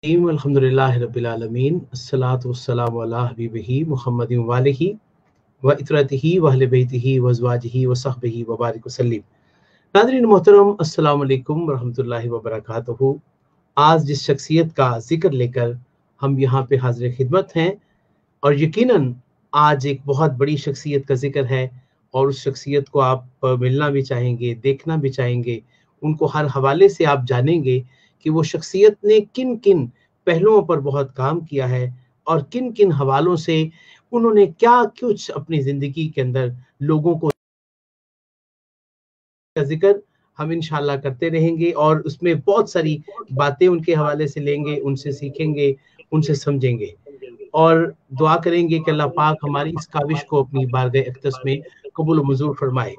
अल्हम्दुलिल्लाहि रब्बिल आलमीन अस्सलातु वस्सलामु अला हबीबिही मुहम्मदिन व आलिही व इतरतिही व अहले बैतिही व अज़वाजिही व सहबिही व बारिक वसल्लिम। नाज़रीन मोहतरम, अस्सलाम वालेकुम व रहमतुल्लाहि व बरकातुहू। आज जिस शख्सियत का जिक्र लेकर हम यहाँ पे हाज़िर खिदमत हैं, और यकीनन आज एक बहुत बड़ी शख्सियत का जिक्र है, और उस शख्सियत को आप मिलना भी चाहेंगे, देखना भी चाहेंगे, उनको हर हवाले से आप जानेंगे कि वो शख्सियत ने किन किन पहलुओं पर बहुत काम किया है और किन किन हवालों से उन्होंने क्या कुछ अपनी ज़िंदगी के अंदर लोगों को का जिक्र हम इंशाल्लाह करते रहेंगे, और उसमें बहुत सारी बातें उनके हवाले से लेंगे, उनसे सीखेंगे, उनसे समझेंगे, और दुआ करेंगे कि अल्लाह पाक हमारी इस काविश को अपनी बारगाह अक़दस में कबूल व मंजूर फरमाए।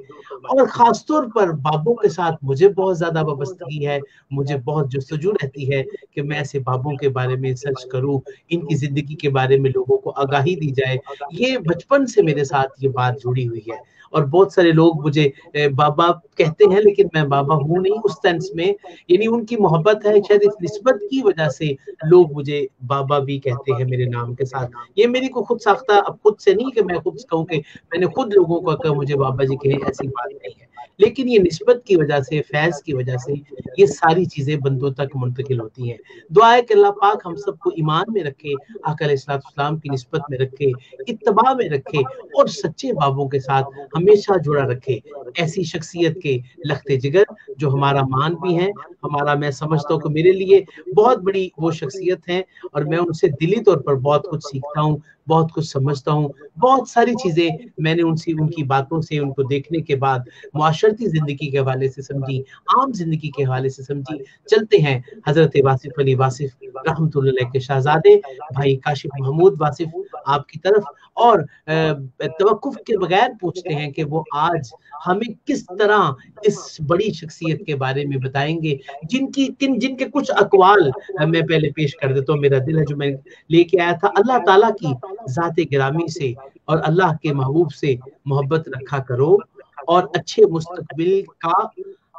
और ख़ास तौर पर बाबों के साथ मुझे बहुत ज़्यादा वाबस्तगी है, मुझे बहुत जुस्तजू रहती है कि मैं ऐसे बाबों के बारे में सर्च करूँ, इनकी ज़िंदगी के बारे में लोगों को आगाही दी जाए। ये बचपन से मेरे साथ ये बात जुड़ी हुई है, और बहुत सारे लोग मुझे बाबा कहते हैं, लेकिन मैं बाबा हूँ नहीं उस सेंस में, यानी उनकी मोहब्बत है, शायद इस निस्बत की वजह से लोग मुझे बाबा भी कहते हैं मेरे नाम के साथ। ये मेरी को खुद साख्ता, अब खुद से नहीं कि मैं खुद कहूँ कि मैंने खुद लोगों को कहा मुझे बाबा जी कहे, ऐसी बात नहीं है। लेकिन ये निस्बत की वजह से, फैज़ की वजह से ये सारी चीज़ें बंदों तक मुंतकिल होती हैं। दुआ है कि अल्लाह पाक हम सबको ईमान में रखे, आका अलैहिस्सलाम की निस्बत में रखे, इत्तबा में रखे, और सच्चे बाबों के साथ हमेशा जुड़ा रखे। ऐसी शख्सियत के लख्ते जिगर जो हमारा मान भी हैं, हमारा, मैं समझता हूँ कि मेरे लिए बहुत बड़ी वो शख्सियत हैं, और मैं उनसे दिली तौर पर बहुत कुछ सीखता हूँ, बहुत कुछ समझता हूँ। बहुत सारी चीज़ें मैंने उनसे, उनकी बातों से, उनको देखने के बाद मुआशरती ज़िंदगी के हवाले से समझी, आम ज़िंदगी के हवाले से समझी। चलते हैं हज़रत वासिफ़ अली वासिफ़ रहमतुल्लाह अलैह के शहज़ादे भाई काशिफ़ महमूद वासिफ़ आपकी तरफ, और तवक्कुफ़ के बगैर पूछते हैं कि वो आज हमें किस तरह इस बड़ी शख्सियत के बारे में बताएँगे, जिनके कुछ अक़वाल मैं पहले पेश कर देता हूँ। मेरा दिल है जो मैं लेके आया था। अल्लाह ताला की ज़ात गिरामी से और अल्लाह के महबूब से मोहब्बत रखा करो, और अच्छे मुस्तक़बिल का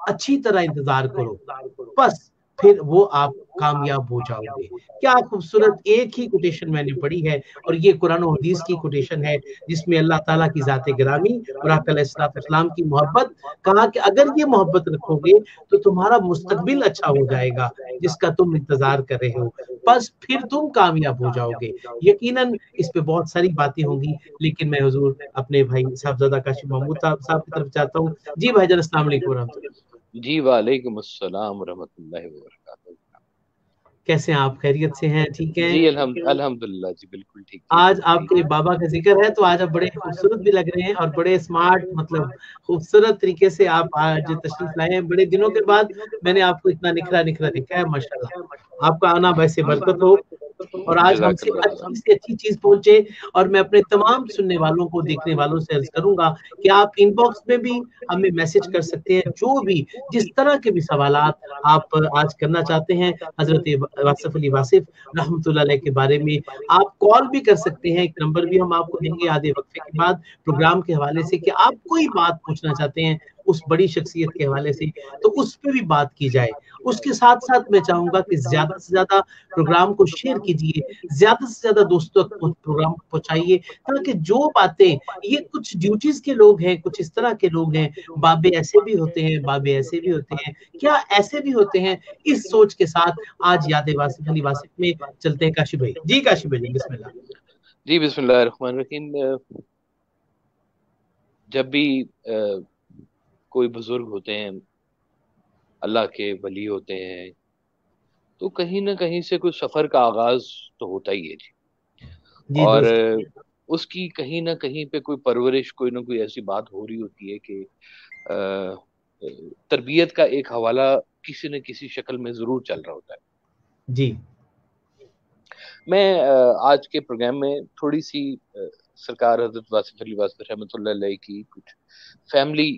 अच्छी तरह इंतज़ार करो, बस फिर वो आप कामयाब हो जाओगे। क्या खूबसूरत एक ही कोटेशन मैंने पढ़ी है, और ये कुरान और हदीस की कोटेशन है, जिसमें अल्लाह ताला की ज़ात गिरामी और आका अलैहिस्सलाम की मोहब्बत, कहा कि अगर ये मोहब्बत रखोगे तो तुम्हारा मुस्तक़बिल अच्छा हो जाएगा, जिसका तुम इंतज़ार कर रहे हो, बस फिर तुम कामयाब हो जाओगे। यकीनन इस पे बहुत सारी बातें होंगी, लेकिन मैं हुज़ूर अपने भाई साहबज़ादा काशिफ़ महमूद साहब की तरफ जाता हूँ। जी भाईजान, अस्सलाम वालेकुम व रहमतुल्लाह। जी वालेकुम अस्सलाम रहमतुल्लाहि व बरकातहू। कैसे हैं आप? खैरियत से हैं? ठीक हैं? जी अल्हम्दुलिल्लाह जी, बिल्कुल ठीक ठीक आज बिल्कुल आपके ठीक। बाबा का ज़िक्र है, तो आज आप बड़े खूबसूरत भी लग रहे हैं, और बड़े स्मार्ट, मतलब खूबसूरत तरीके से आप आज तशरीफ़ लाए हैं। बड़े दिनों के बाद मैंने आपको इतना निखरा-निखरा देखा है, माशाअल्लाह। आपका आना वैसे बरकत हो, और आज हमसे जज़ाकल्लाह अच्छी से अच्छी चीज़ पहुँचे। और मैं अपने तमाम सुनने वालों को, देखने वालों से अर्ज़ करूँगा कि आप इनबॉक्स में भी हमें मैसेज कर सकते हैं, जो भी, जिस तरह के भी सवालात आप आज करना चाहते हैं हज़रत वासिफ़ अली वासिफ़ रहमतुल्लाह अलैह के बारे में। आप कॉल भी कर सकते हैं, एक नंबर भी हम आपको देंगे आधे वक़्फ़े के बाद प्रोग्राम के हवाले से, कि आप कोई बात पूछना चाहते हैं उस बड़ी शख्सियत के हवाले से, तो उस पे भी बात की जाए। उसके साथ-साथ मैं चाहूँगा कि ज़्यादा से ज़्यादा प्रोग्राम को शेयर कीजिए, ज़्यादा से ज़्यादा दोस्तों तक प्रोग्राम को पहुँचाइए, ताकि जो बातें, ये कुछ ड्यूटीज़ के लोग हैं, कुछ इस तरह के लोग हैं, बाबे ऐसे भी होते हैं, बाबे ऐसे भी होते हैं, क्या ऐसे भी होते हैं? इस सोच के साथ आज याद वासिफ़ अली वासिफ़ में चलते हैं काशिफ़ भाई। जी काशिफ़ भाई, बिस्मिल्लाह। जी बिस्मिल्लाहिर्रहमानिर्रहीम। जब भी कोई बुजुर्ग होते हैं, अल्लाह के वली होते हैं, तो कहीं न कहीं से कुछ सफ़र का आगाज़ तो होता ही है जी। जी, और दुरुस्त। उसकी कहीं न कहीं पे कोई परवरिश, कोई न कोई ऐसी बात हो रही होती है कि तरबियत का एक हवाला किसी न किसी शक्ल में ज़रूर चल रहा होता है। जी, मैं आज के प्रोग्राम में थोड़ी-सी सरकार हज़रत वासिफ़ अली वासिफ़ रहमतुल्लाह अलैह की कुछ फैमिली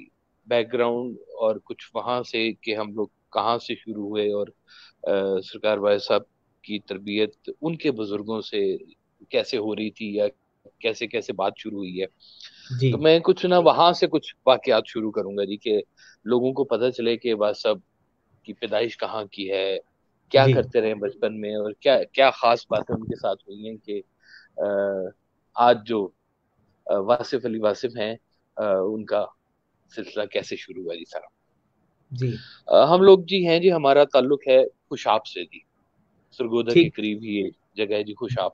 बैकग्राउंड, और कुछ वहाँ से कि हम लोग कहाँ से शुरू हुए, और सरकार वाइस साहब की तरबियत उनके बुज़ुर्गों से कैसे हो रही थी, या कैसे-कैसे बात शुरू हुई है। जी, तो मैं कुछ ना वहाँ से कुछ वाक़यात शुरू करूँगा जी, कि लोगों को पता चले कि वाइस साहब की पैदाइश कहाँ की है, क्या जी करते रहे बचपन में, और क्या क्या खास बातें उनके साथ हुई हैं कि आज जो वासिफ अली वासिफ हैं, उनका सिलसिला कैसे शुरू हुआ जी साहब। जी। हम लोग जी हैं जी, हमारा ताल्लुक है खुशाब से जी, सरगोदा के ठीक करीब ही एक जगह है जी खुशाब।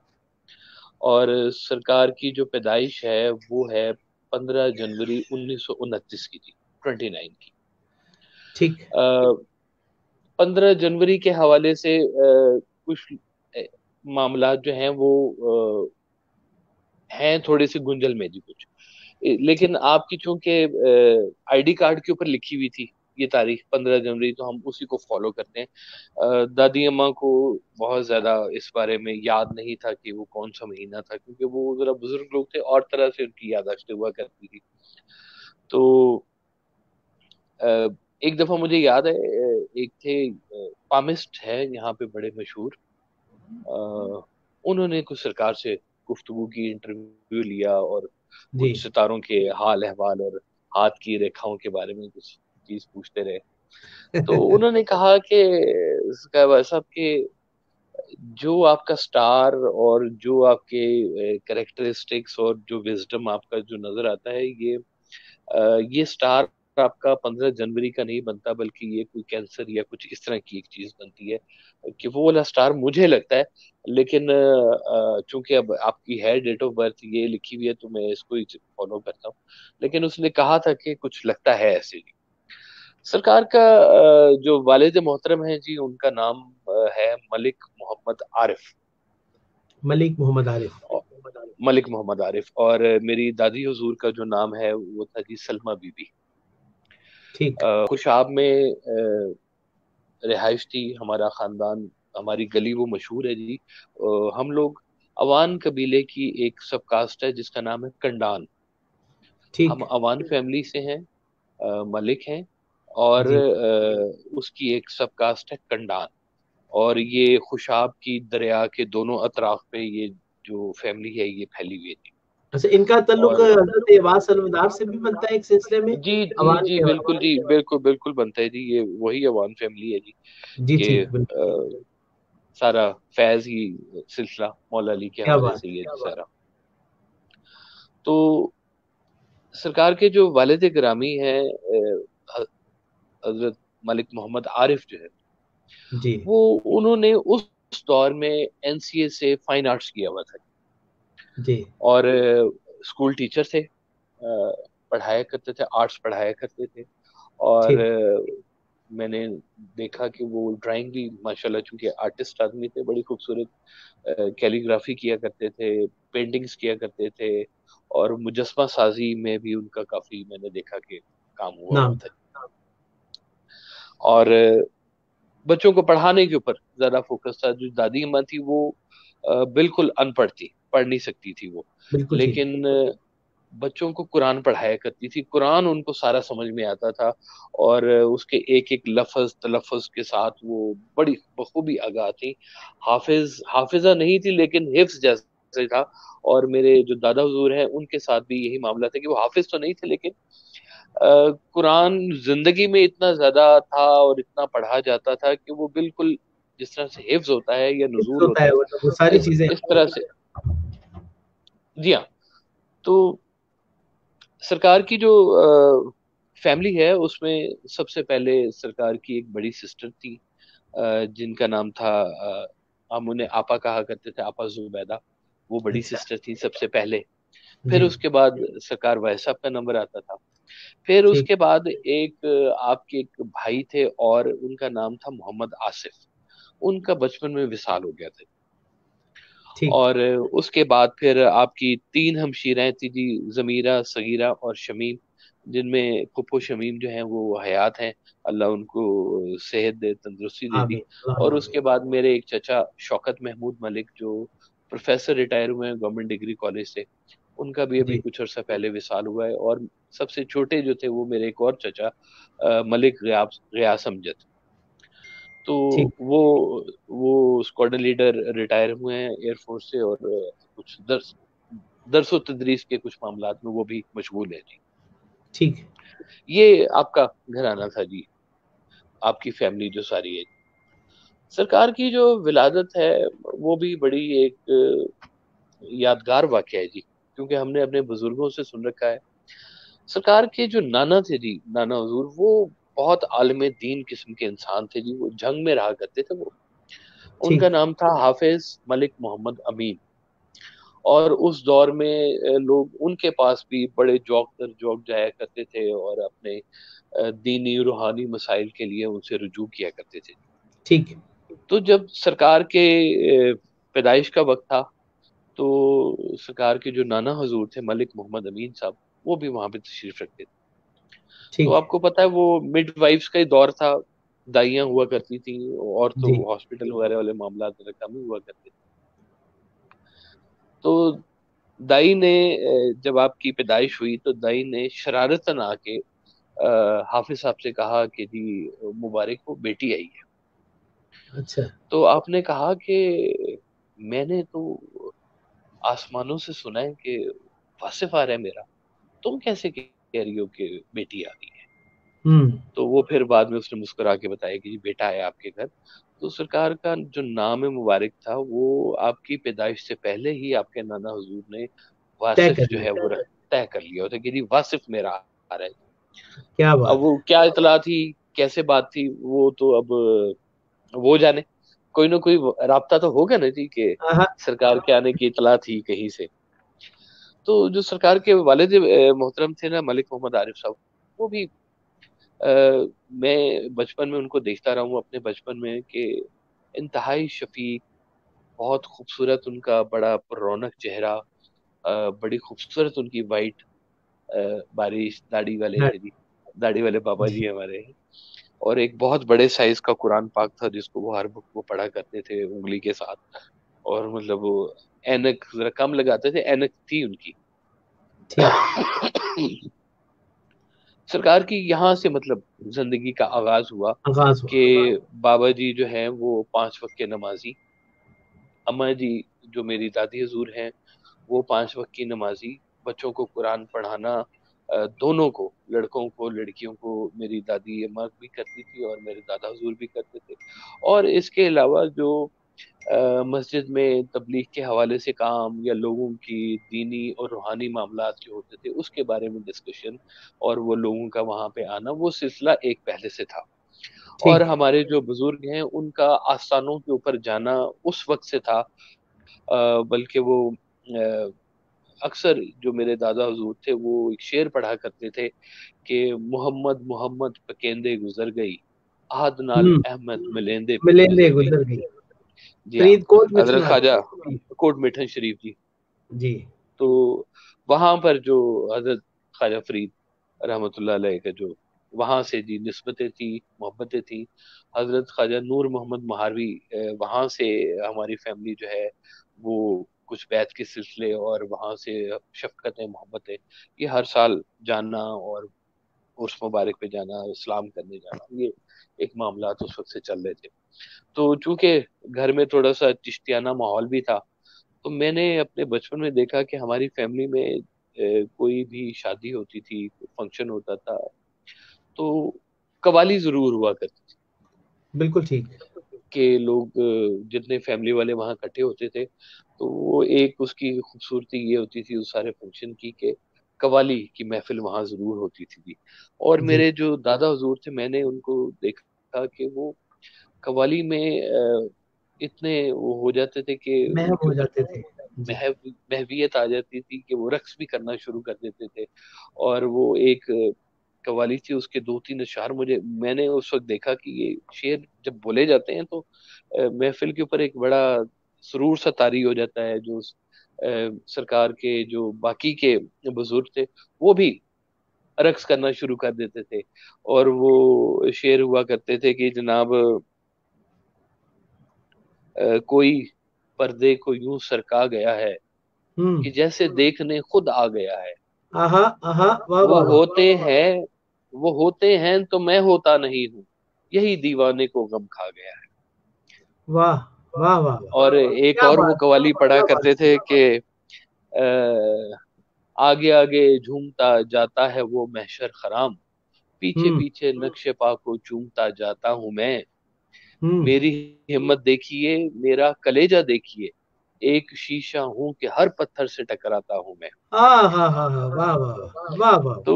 और सरकार की जो पैदाइश है वो है 15 जनवरी 1929 की जी, 29 की। ठीक। 15 जनवरी के हवाले से कुछ मामला जो हैं वो हैं थोड़े से गुंजल में जी कुछ, ठीक। लेकिन आपकी चूंकि आईडी कार्ड के ऊपर लिखी हुई थी ये तारीख 15 जनवरी, तो हम उसी को फॉलो करते हैं। दादी अम्मा को बहुत ज्यादा इस बारे में याद नहीं था कि वो कौन सा महीना था, क्योंकि वो जरा बुजुर्ग लोग थे और तरह से उनकी याददाश्तें हुआ करती थी। तो अ, एक दफा मुझे याद है, एक थे पामिस्ट है यहाँ पे बड़े मशहूर, अ, उन्होंने कुछ सरकार से गुफ्तगू की, इंटरव्यू लिया और जी। कुछ सितारों के हाल अहवाल और हाथ की रेखाओं के बारे में कुछ चीज पूछते रहे। तो उन्होंने कहा कि साहब के जो आपका स्टार और जो आपके कैरेक्टरिस्टिक्स और जो विजडम आपका जो नजर आता है, ये स्टार आपका 15 जनवरी का नहीं बनता, बल्कि ये कोई कैंसर या कुछ इस तरह की एक चीज बनती है कि वो वाला स्टार मुझे लगता है। लेकिन चूंकि अब आपकी है डेट ऑफ बर्थ ये लिखी हुई है, तो मैं इसको ही फॉलो करता हूँ। लेकिन उसने कहा था कि कुछ लगता है ऐसे ही। सरकार का जो वालिद मोहतरम है जी, उनका नाम है मलिक मोहम्मद आरिफ। मलिक मोहम्मद आरिफ। मलिक मोहम्मद आरिफ। और मेरी दादी हुजूर का जो नाम है वो था जी सलमा बीबी। ठीक। खुशाब में रिहाइश थी, हमारा खानदान, हमारी गली वो मशहूर है जी। हम लोग अवान कबीले की एक सब कास्ट है जिसका नाम है कंडान। हम ठीक। अवान फैमिली से हैं, मलिक हैं, और जी। उसकी एक सब कास्ट है कंडान। और ये खुशाब की दरिया के दोनों अतराफ पे ये जो फैमिली है ये फैली हुई थी। अच्छा, इनका ताल्लुक और हजरत अब्बास अलमदार से भी बनता है एक सिलसिले में, जी जी अवान जी के हवाले बिल्कुल जी, बिल्कुल बिल्कुल बनता है जी, ये वही अवान फैमिली है जी। से। जी कि ठीक, बिल्कुल। सारा फैज ही सिलसिला मौला अली के क्या हवाले बात से है, ये क्या बात सारा। तो सरकार के जो वालिद गिरामी है हजरत मलिक मोहम्मद आरिफ जो है, है। जी। वो उन्होंने उस दौर में एनसीए से फाइन आर्ट्स किया हुआ था। जी। और स्कूल टीचर थे, पढ़ाया करते थे, आर्ट्स पढ़ाया करते थे। और ठीक। मैंने देखा कि वो ड्राइंग भी माशाल्लाह, चूंकि आर्टिस्ट आदमी थे, बड़ी खूबसूरत कैलीग्राफी किया करते थे, पेंटिंग्स किया करते थे। और मुजस्मा साजी में भी उनका काफी मैंने देखा कि काम हुआ हुआ नाम था। था। और बच्चों को पढ़ाने के ऊपर ज्यादा फोकस था। जो दादी अम्मा थी वो बिल्कुल अनपढ़ थी, पढ़ नहीं सकती थी वो। बिल्कुल ठीक। लेकिन बच्चों को कुरान पढ़ाया करती थी, कुरान उनको सारा समझ में आता था। और उसके एक एक लफ्ज तलफ़ुज़ के साथ वो बड़ी बखूबी आगाह थी। हाफिजा नहीं थी, लेकिन हिफ्ज जैसे था। और मेरे जो दादा हुजूर हैं उनके साथ भी यही मामला था कि वो हाफिज तो नहीं थे, लेकिन कुरान जिंदगी में इतना ज्यादा था और इतना पढ़ा जाता था कि वो बिल्कुल जिस तरह से हिफ्ज होता है या हिफ्ज नुजूल होता होता है, है, मतलब वो सारी चीजें। इस तरह से। जी हाँ। तो सरकार की जो फैमिली है उसमें सबसे पहले सरकार की एक बड़ी सिस्टर थी, जिनका नाम था, हम उन्हें आपा कहा करते थे, आपा जुबैदा। वो बड़ी अच्छा। सिस्टर थी सबसे पहले। फिर जी। उसके बाद सरकार वाहिद साहब का नंबर आता था। फिर ठीक। उसके बाद एक आपके एक भाई थे और उनका नाम था मोहम्मद आसिफ। उनका बचपन में विसाल हो गया था। ठीक। और उसके बाद फिर आपकी तीन हमशीरें थी जी, जमीरा, सगीरा और शमीम, जिनमें पुप्पो शमीम जो हैं वो हयात हैं। अल्लाह उनको सेहत दे, तंदुरुस्ती दे दी। आमीन, और अल्लाहुम्मा आमीन। उसके बाद मेरे एक चचा शौकत महमूद मलिक, जो प्रोफेसर रिटायर हुए हैं गवर्नमेंट डिग्री कॉलेज से, उनका भी अभी जी। कुछ अर्सा पहले विसाल हुआ है। और सबसे छोटे जो थे वो मेरे एक और चचा मलिक गयास अमजद। तो ठीक। वो स्क्वाड्रन लीडर रिटायर हुए हैं एयरफोर्स से, और कुछ दरसो तदरीस के कुछ मामलात में वो भी मशगूल है जी। ठीक। ये आपका घराना था जी, आपकी फैमिली जो सारी है। सरकार की जो विलादत है वो भी बड़ी एक यादगार वाकया है जी, क्योंकि हमने अपने बुजुर्गों से सुन रखा है। सरकार के जो नाना थे जी, नाना हुजूर, वो बहुत आलिम दीन किस्म के इंसान थे जी, वो जंग में रहा करते थे वो। उनका ठीक। नाम था हाफिज मलिक मोहम्मद अमीन। और उस दौर में लोग उनके पास भी बड़े जौक दर जौक जाया करते थे और अपने दीनी रूहानी मसाइल के लिए उनसे रुजू किया करते थे। ठीक। तो जब सरकार के पैदाइश का वक्त था, तो सरकार के जो नाना हजूर थे मलिक मोहम्मद अमीन साहब, वो भी वहां पे तशरीफ रखते थे। तो ठीक। आपको पता है वो मिडवाइफ्स का ही दौर था, दाइयां हुआ करती थी, और तो जी। हॉस्पिटल वगैरह वाले मामला जरा कम ही हुआ करते थे। तो दाई ने जब आपकी पैदाइश हुई तो दाई ने शरारतन आके हाफिज साहब से कहा कि जी मुबारक हो, बेटी आई है। अच्छा। तो आपने कहा कि मैंने तो आसमानों से सुना है कि वासिफ आ रहा है मेरा, तुम कैसे कह रही हो कि बेटी आ गई है? हम्म। तो वो फिर बाद में उसने मुस्कुरा के बताया कि जी बेटा है आपके घर। तो सरकार का जो नाम मुबारक था वो आपकी पैदाइश से पहले ही आपके नाना हुजूर ने तय वासिफ कर जो लिया। है वो तय कर लिया होता कि जी वासिफ मेरा आ रहा है। क्या अब बात वो है। क्या इतला थी, कैसे बात थी, वो तो अब वो जाने। कोई ना कोई राब्ता तो होगा ना जी, कि हाँ हाँ। सरकार के आने की इतला थी कहीं से। तो जो सरकार के वालिद मोहतरम थे ना, मलिक मोहम्मद आरिफ साहब, वो भी मैं बचपन में उनको देखता रहा हूँ अपने बचपन में कि इंतहाई शफीक, बहुत खूबसूरत उनका बड़ा रौनक चेहरा, बड़ी खूबसूरत उनकी वाइट बारिश दाढ़ी वाले हाँ, थे जी, दाढ़ी वाले बाबा जी। जी हमारे। और एक बहुत बड़े साइज का कुरान पाक था जिसको वो हर वक्त वो पढ़ा करते थे उंगली के साथ। और मतलब वो ऐनक जरा कम लगाते थे, ऐनक थी उनकी। ठीक। सरकार की यहाँ से मतलब जिंदगी का आगाज हुआ आगाज हुआ। कि बाबा जी जो हैं वो 5 वक्त के नमाजी, अम्मा जी जो मेरी दादी हजूर हैं वो 5 वक्त की नमाजी, बच्चों को कुरान पढ़ाना, दोनों को, लड़कों को लड़कियों को, मेरी दादी अम्मा भी करती थी और मेरे दादा हजूर भी करते थे। और इसके अलावा जो मस्जिद में तबलीग के हवाले से काम या लोगों की दीनी और रूहानी मामलात जो होते थे उसके बारे में डिस्कशन, और वो लोगों का वहां पे आना, वो सिलसिला एक पहले से था। और ठीक। हमारे जो बुजुर्ग हैं उनका आस्थानों के ऊपर जाना उस वक्त से था। बल्कि वो अक्सर जो मेरे दादा हुजूर थे वो एक शेर पढ़ा करते थे कि मोहम्मद मोहम्मद पकेंदे गुजर गई, आहद नाल हम्म। अहमद मिलेंदे फिर मिलेंदे गुजर गई। गुजर गई। जी हाँ, फरीदकोट हजरत मिथिला। ख्वाजा कोट मिठन शरीफ जी। जी। तो वहां पर जो हजरत ख्वाजा फरीद रहमतुल्लाह अलैह का जो वहां से जी निस्बतें थी, मोहब्बतें थी। हजरत ख्वाजा नूर मोहम्मद महारवी, वहां से हमारी फैमिली जो है वो कुछ बैत के सिलसिले और वहां से शफकतें मोहब्बतें, ये हर साल जानना और उर्स मुबारक पे जाना, इस्लाम करने जाना, ये एक मामला तो उस वक्त से चल रहे थे। तो चूंकि घर में थोड़ा सा चिश्तियाना माहौल भी था, तो मैंने अपने बचपन में देखा कि हमारी फैमिली में कोई भी शादी होती थी, फंक्शन होता था, तो कवाली जरूर हुआ करती बिल्कुल ठीक। थी कि लोग जितने फैमिली वाले वहां इकट्ठे होते थे, तो वो एक उसकी खूबसूरती ये होती थी उस सारे फंक्शन की कि कवाली की महफिल वहां जरूर होती थी। और जी। मेरे जो दादा हुजूर थे, मैंने उनको देखा कि वो कव्वाली में इतने वो हो जाते थे कि महव उनके हो ऊपर जाते थे। जी। महवियत आ जाती थी कि वो रक्स भी करना शुरू कर देते थे। और वो एक कव्वाली थी, उसके 2-3 अशार मुझे, मैंने उस वक्त देखा कि ये शेर जब बोले जाते हैं तो महफिल के ऊपर एक बड़ा सुरूर सा तारी हो जाता है। जो सरकार के जो बाकी के बुजुर्ग थे वो भी रक्स करना शुरू कर देते थे। और वो शेर हुआ करते थे कि जनाब कोई पर्दे को यूं सरका गया है हम्म। कि जैसे देखने खुद आ गया है। आहा। आहा। वाह वो वाह वाह। होते हैं वो होते हैं तो मैं होता नहीं हूँ, यही दीवाने को गम खा गया है। वाह वाह वाह वाह। और एक क्या और वो बात है। कवाली पढ़ा क्या बात करते है। थे कि आगे आगे झूमता जाता है वो महशर खराम, पीछे हम्म। पीछे नक्शे पा को चूमता जाता हूँ मैं। हम्म। मेरी हिम्मत देखिए, मेरा कलेजा देखिए, एक शीशा हूं कि हर पत्थर से टकराता हूं मैं। हाँ हाँ हाँ हाँ, वाह वाह वाह वाह वाह। तो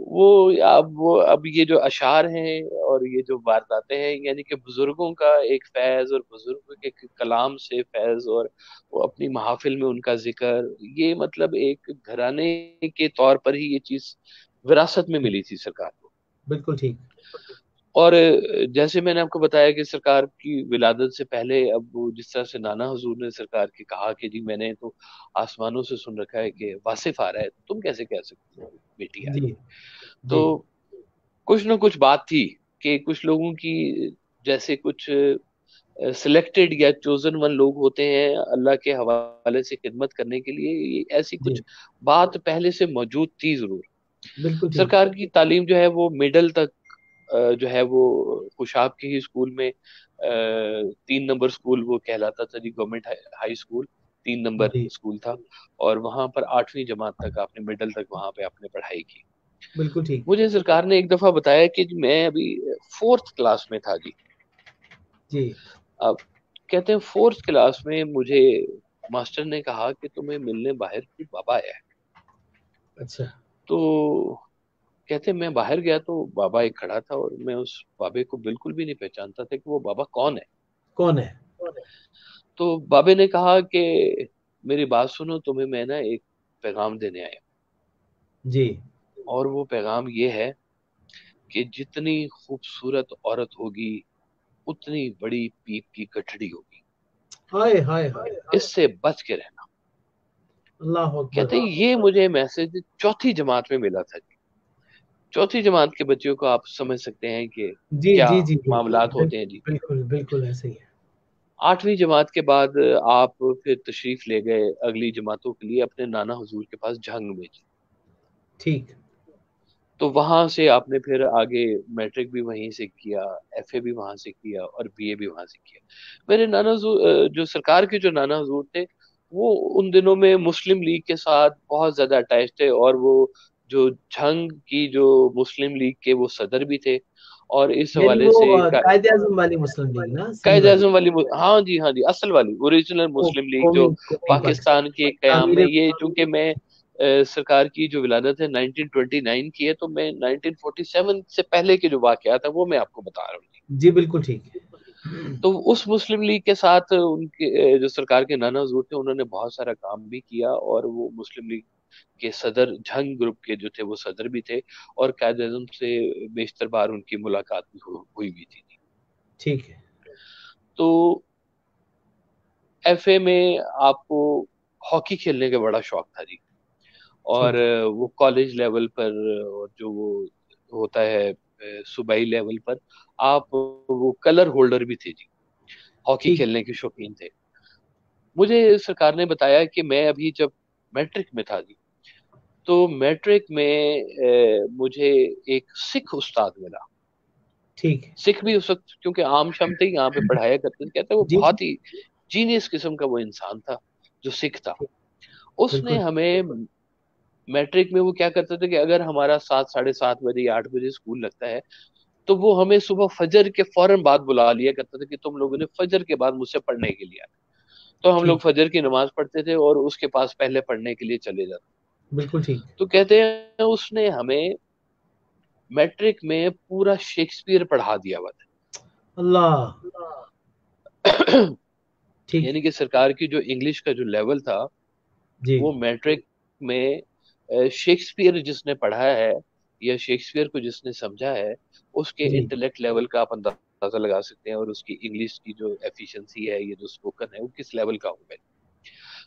वो अब ये जो अशार हैं और ये जो वारदातें हैं, यानी कि बुजुर्गों का एक फैज और बुजुर्गों के कलाम से फैज, और वो अपनी महफिल में उनका जिक्र, ये मतलब एक घराने के तौर पर ही ये चीज विरासत में मिली थी सरकार को। बिल्कुल ठीक। और जैसे मैंने आपको बताया कि सरकार की विलादत से पहले, अब वो जिस तरह से नाना हुजूर ने सरकार के कहा कि जी मैंने तो आसमानों से सुन रखा है कि वासिफ आ रहा है, तुम कैसे कह सकते हो बेटी आ रही। जी जी तो कुछ ना कुछ बात थी कि कुछ लोगों की, जैसे कुछ सिलेक्टेड या चोजन वन लोग होते हैं अल्लाह के हवाले से खिदमत करने के लिए, ऐसी कुछ जी, बात पहले से मौजूद थी जरूर। बिल्कुल ठीक। सरकार की तालीम जो है वो मिडल तक जो है वो कुशाब के ही स्कूल में, 3 नंबर स्कूल वो कहलाता था जी, गवर्नमेंट हाई स्कूल 3 नंबर जी, स्कूल था। और वहां पर 8वीं जमात तक आपने, मिडल तक वहां पे आपने पढ़ाई की। बिल्कुल ठीक। मुझे सरकार ने एक दफा बताया कि मैं अभी 4th क्लास में था जी। जी। अब कहते हैं 4th क्लास में मुझे मास्टर ने कहा कि तुम्हें मिलने बाहर कोई बाबा आया है। अच्छा। तो कहते हैं मैं बाहर गया तो बाबा एक खड़ा था, और मैं उस बाबे को बिल्कुल भी नहीं पहचानता था कि वो बाबा कौन है। कौन है? तो बाबे ने कहा कि मेरी बात सुनो, तुम्हें मैं ना एक पैगाम देने आया जी। हूं। और वो पैगाम ये है कि जितनी खूबसूरत औरत होगी उतनी बड़ी पीप की गठड़ी होगी, हाय हाय हाय। इससे बच के रहना। अल्लाह अकबर। कहते हैं ये मुझे मैसेज 4th जमात में मिला था जी। 4th जमात के बच्चों को आप समझ सकते हैं कि जी क्या जी जी, बिल्कुल मामलात होते हैं बिल्कुल जी। बिल्कुल बिल्कुल ऐसे ही है। 8वीं जमात के बाद आप फिर तशरीफ ले गए अगली जमातों के लिए अपने नाना हुजूर के पास झंग में जी। ठीक। तो वहां से आपने फिर आगे मैट्रिक भी वहीं से किया, एफए भी वहां से किया, और बीए भी वहां से किया। मेरे नाना जो सरकार के जो नाना हुजूर थे, वो उन दिनों में मुस्लिम लीग के साथ बहुत ज्यादा अटैच थे, और वो जो झंग की जो मुस्लिम लीग के वो सदर भी थे। और इस यानी हवाले वो से कायदे आजम वाली मुस्लिम लीग ना, सही कायद वाली। आजम वाली, हाँ जी हाँ जी, असल वाली ओरिजिनल मुस्लिम लीग जो कौमी पाकिस्तान पाकिस्तान के कयाम में, तामीर। ये चूंकि मैं सरकार की जो विलादत है 1929 की है, तो मैं 1947 से पहले के जो वाकयात है वो मैं आपको बता रहा हूँ जी। जी बिल्कुल ठीक है। तो उस मुस्लिम लीग के साथ उनके जो सरकार के नाना हुजूर थे, उन्होंने बहुत सारा काम भी किया, और वो मुस्लिम लीग के सदर, झंग ग्रुप के जो थे वो सदर भी थे। और कायद आजम से बेशतर बार उनकी मुलाकात भी हुई भी थी। ठीक है। तो एफए में आपको हॉकी खेलने का बड़ा शौक था जी। और ठीक है। वो कॉलेज लेवल पर, और जो वो होता है सूबाई लेवल पर, आप वो कलर होल्डर भी थे जी, हॉकी ठीक। खेलने के शौकीन थे। मुझे सरकार ने बताया कि मैं अभी जब मैट्रिक में था जी, तो मैट्रिक में मुझे एक सिख उस्ताद मिला। ठीक है। सिख भी उस वक्त क्योंकि आम शम थे यहाँ पे पढ़ाया करते थे, कहते वो जी जी। बहुत ही जीनियस किस्म का वो इंसान था जो सिख था। उसने बिल्कुल हमें मैट्रिक में वो क्या करते थे कि अगर हमारा 7, 7:30 बजे या 8 बजे स्कूल लगता है, तो वो हमें सुबह फजर के फौरन बाद बुला लिया करता था कि तुम लोगों ने फजर के बाद मुझसे पढ़ने के लिए आना। तो हम लोग ठीक। फजर की नमाज पढ़ते थे और उसके पास पहले पढ़ने के लिए चले जाते। बिल्कुल ठीक। तो कहते हैं उसने हमें मैट्रिक में पूरा शेक्सपियर पढ़ा दिया हुआ अल्लाह। था। ठीक है। यानी कि सरकार की जो इंग्लिश का जो लेवल था, जी वो मैट्रिक में शेक्सपियर जिसने पढ़ा है या शेक्सपियर को जिसने समझा है, उसके जी। इंटेलेक्ट लेवल का आप अंदाजा लगा सकते हैं, और उसकी इंग्लिश की जो एफिशिएंसी है, ये जो स्पोकन है, वो किस लेवल का होगा।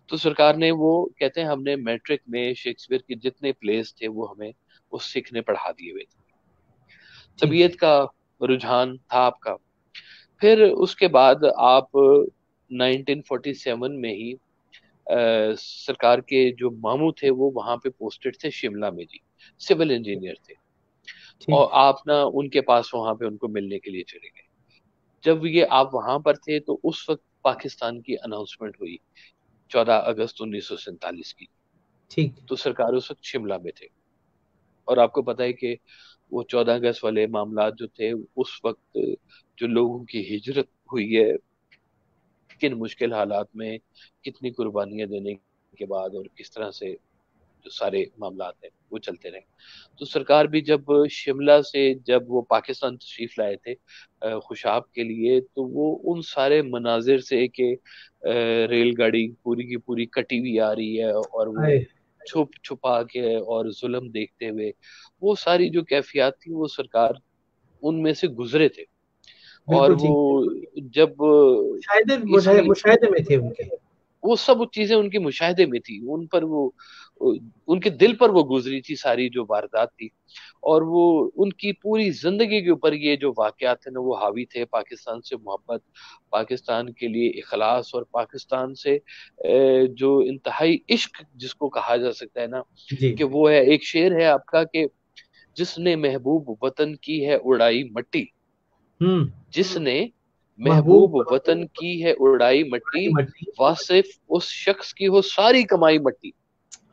तो सरकार ने वो, कहते हैं हमने मैट्रिक में शेक्सपियर के जितने प्लेस थे वो हमें उस सिख ने पढ़ा दिए हुए थे। ठीक है। तबीयत का रुझान था आपका। फिर उसके बाद आप 1947 में ही सरकार के जो मामू थे वो वहां पे पोस्टेड थे शिमला में जी, सिविल इंजीनियर थे। ठीक और है। आप ना उनके पास वहां पे उनको मिलने के लिए चले गए। जब ये आप वहां पर थे तो उस वक्त पाकिस्तान की अनाउंसमेंट हुई 14 अगस्त 1947 की। ठीक। तो सरकार उस वक्त शिमला में थे। और आपको पता है कि वो 14 अगस्त वाले मामला जो थे, उस वक्त जो लोगों की हिजरत हुई है, किन मुश्किल हालात में कितनी कुर्बानियां देने के बाद और किस तरह से जो सारे मामला हैं वो चलते रहे। तो सरकार भी जब शिमला से जब वो पाकिस्तान तशरीफ लाए थे खुशाब के लिए, तो वो उन सारे मनाजिर से कि रेलगाड़ी पूरी की पूरी कटी हुई आ रही है और वो हाय, छुप छुपा के और जुल्म देखते हुए, वो सारी जो कैफियत थी वो सरकार उनमें से गुजरे थे। और बिल्कुल वो ठीक। जब इसी मुशाहिदे में थे उनके। वो सब चीजें उनके मुशाहिदे में थी, उन पर वो उनके दिल पर वो गुजरी थी सारी जो वारदात थी। और वो उनकी पूरी जिंदगी के ऊपर ये जो वाकयात थे ना वो हावी थे, पाकिस्तान से मोहब्बत, पाकिस्तान के लिए इखलास और पाकिस्तान से जो इंतहाई इश्क जिसको कहा जा सकता है ना, जी। कि वो है, एक शेर है आपका कि जिसने महबूब वतन की है उड़ाई मट्टी, हम्म। जिसने महबूब महबूब वतन की है उड़ाई मट्टी, की मट्टी। वासिफ उस शख्स की हो सारी कमाई मट्टी।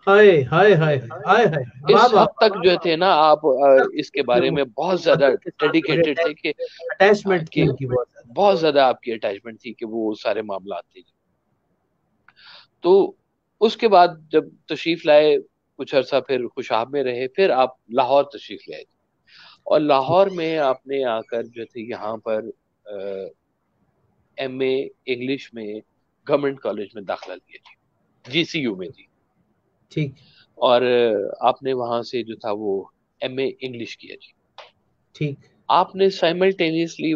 हाय हाय हाय हाय हाय, वाह इस वाह। हद तक जो थे ना आप इसके बारे में बहुत ज्यादा वतन के साथ थोड़े डेडिकेटेड थे कि अटैचमेंट थी कि उनकी बहुत ज्यादा। बहुत ज्यादा आपकी अटैचमेंट थी कि वो सारे मामला थे। तो उसके बाद जब तशरीफ लाए, कुछ अरसा फिर खुशाब में रहे, फिर आप लाहौर तशरीफ ले आए। और ठीक। लाहौर में आपने आकर जो थे यहाँ पर एमए इंग्लिश में गवर्नमेंट कॉलेज में दाखिला लिया जी, जीसीयू में जी। ठीक। और आपने वहां से जो था वो एमए इंग्लिश किया जी। ठीक। आपने साइमल्टेनियसली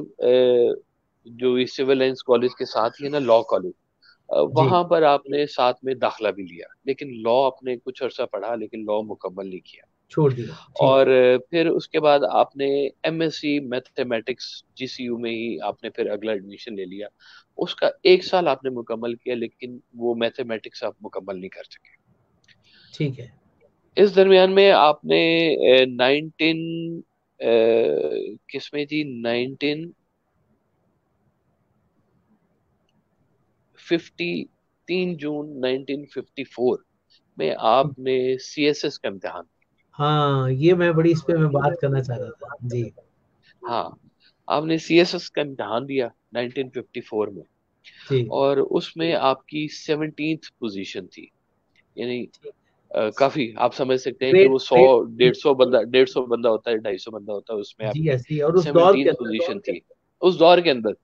जो इस सिविल लाइंस कॉलेज के साथ ही है ना लॉ कॉलेज, जी। वहां पर आपने साथ में दाखिला भी लिया, लेकिन लॉ आपने कुछ अर्सा पढ़ा लेकिन लॉ मुकम्मल नहीं किया। छोड़ दिया। ठीक। और फिर उसके बाद आपने एमएससी मैथमेटिक्स जीसीयू में ही आपने फिर अगला एडमिशन ले लिया। उसका 1 साल आपने मुकम्मल किया लेकिन वो मैथमेटिक्स आप मुकम्मल नहीं कर सके। ठीक है। इस दरमियान में आपने 19 किसमें थी, 3 जून 1954 में ठीक। आपने सीएसएस का इम्तिहान। हाँ, ये मैं बड़ी इस पे मैं बात करना चाह रहा था जी। हाँ, आपने सीएसएस का इम्तिहान दिया 1954 में, जी। और उसमें आपकी 17th पोजीशन थी। यानी काफी आप समझ सकते हैं कि ग्रेट वो सौ ग्रेट। 150 बंदा होता है, 250 बंदा होता है, उसमें जी, आपकी ऐसे ही, और उस दौर 17th के अंदर। पोजीशन थी उस दौर के अंदर।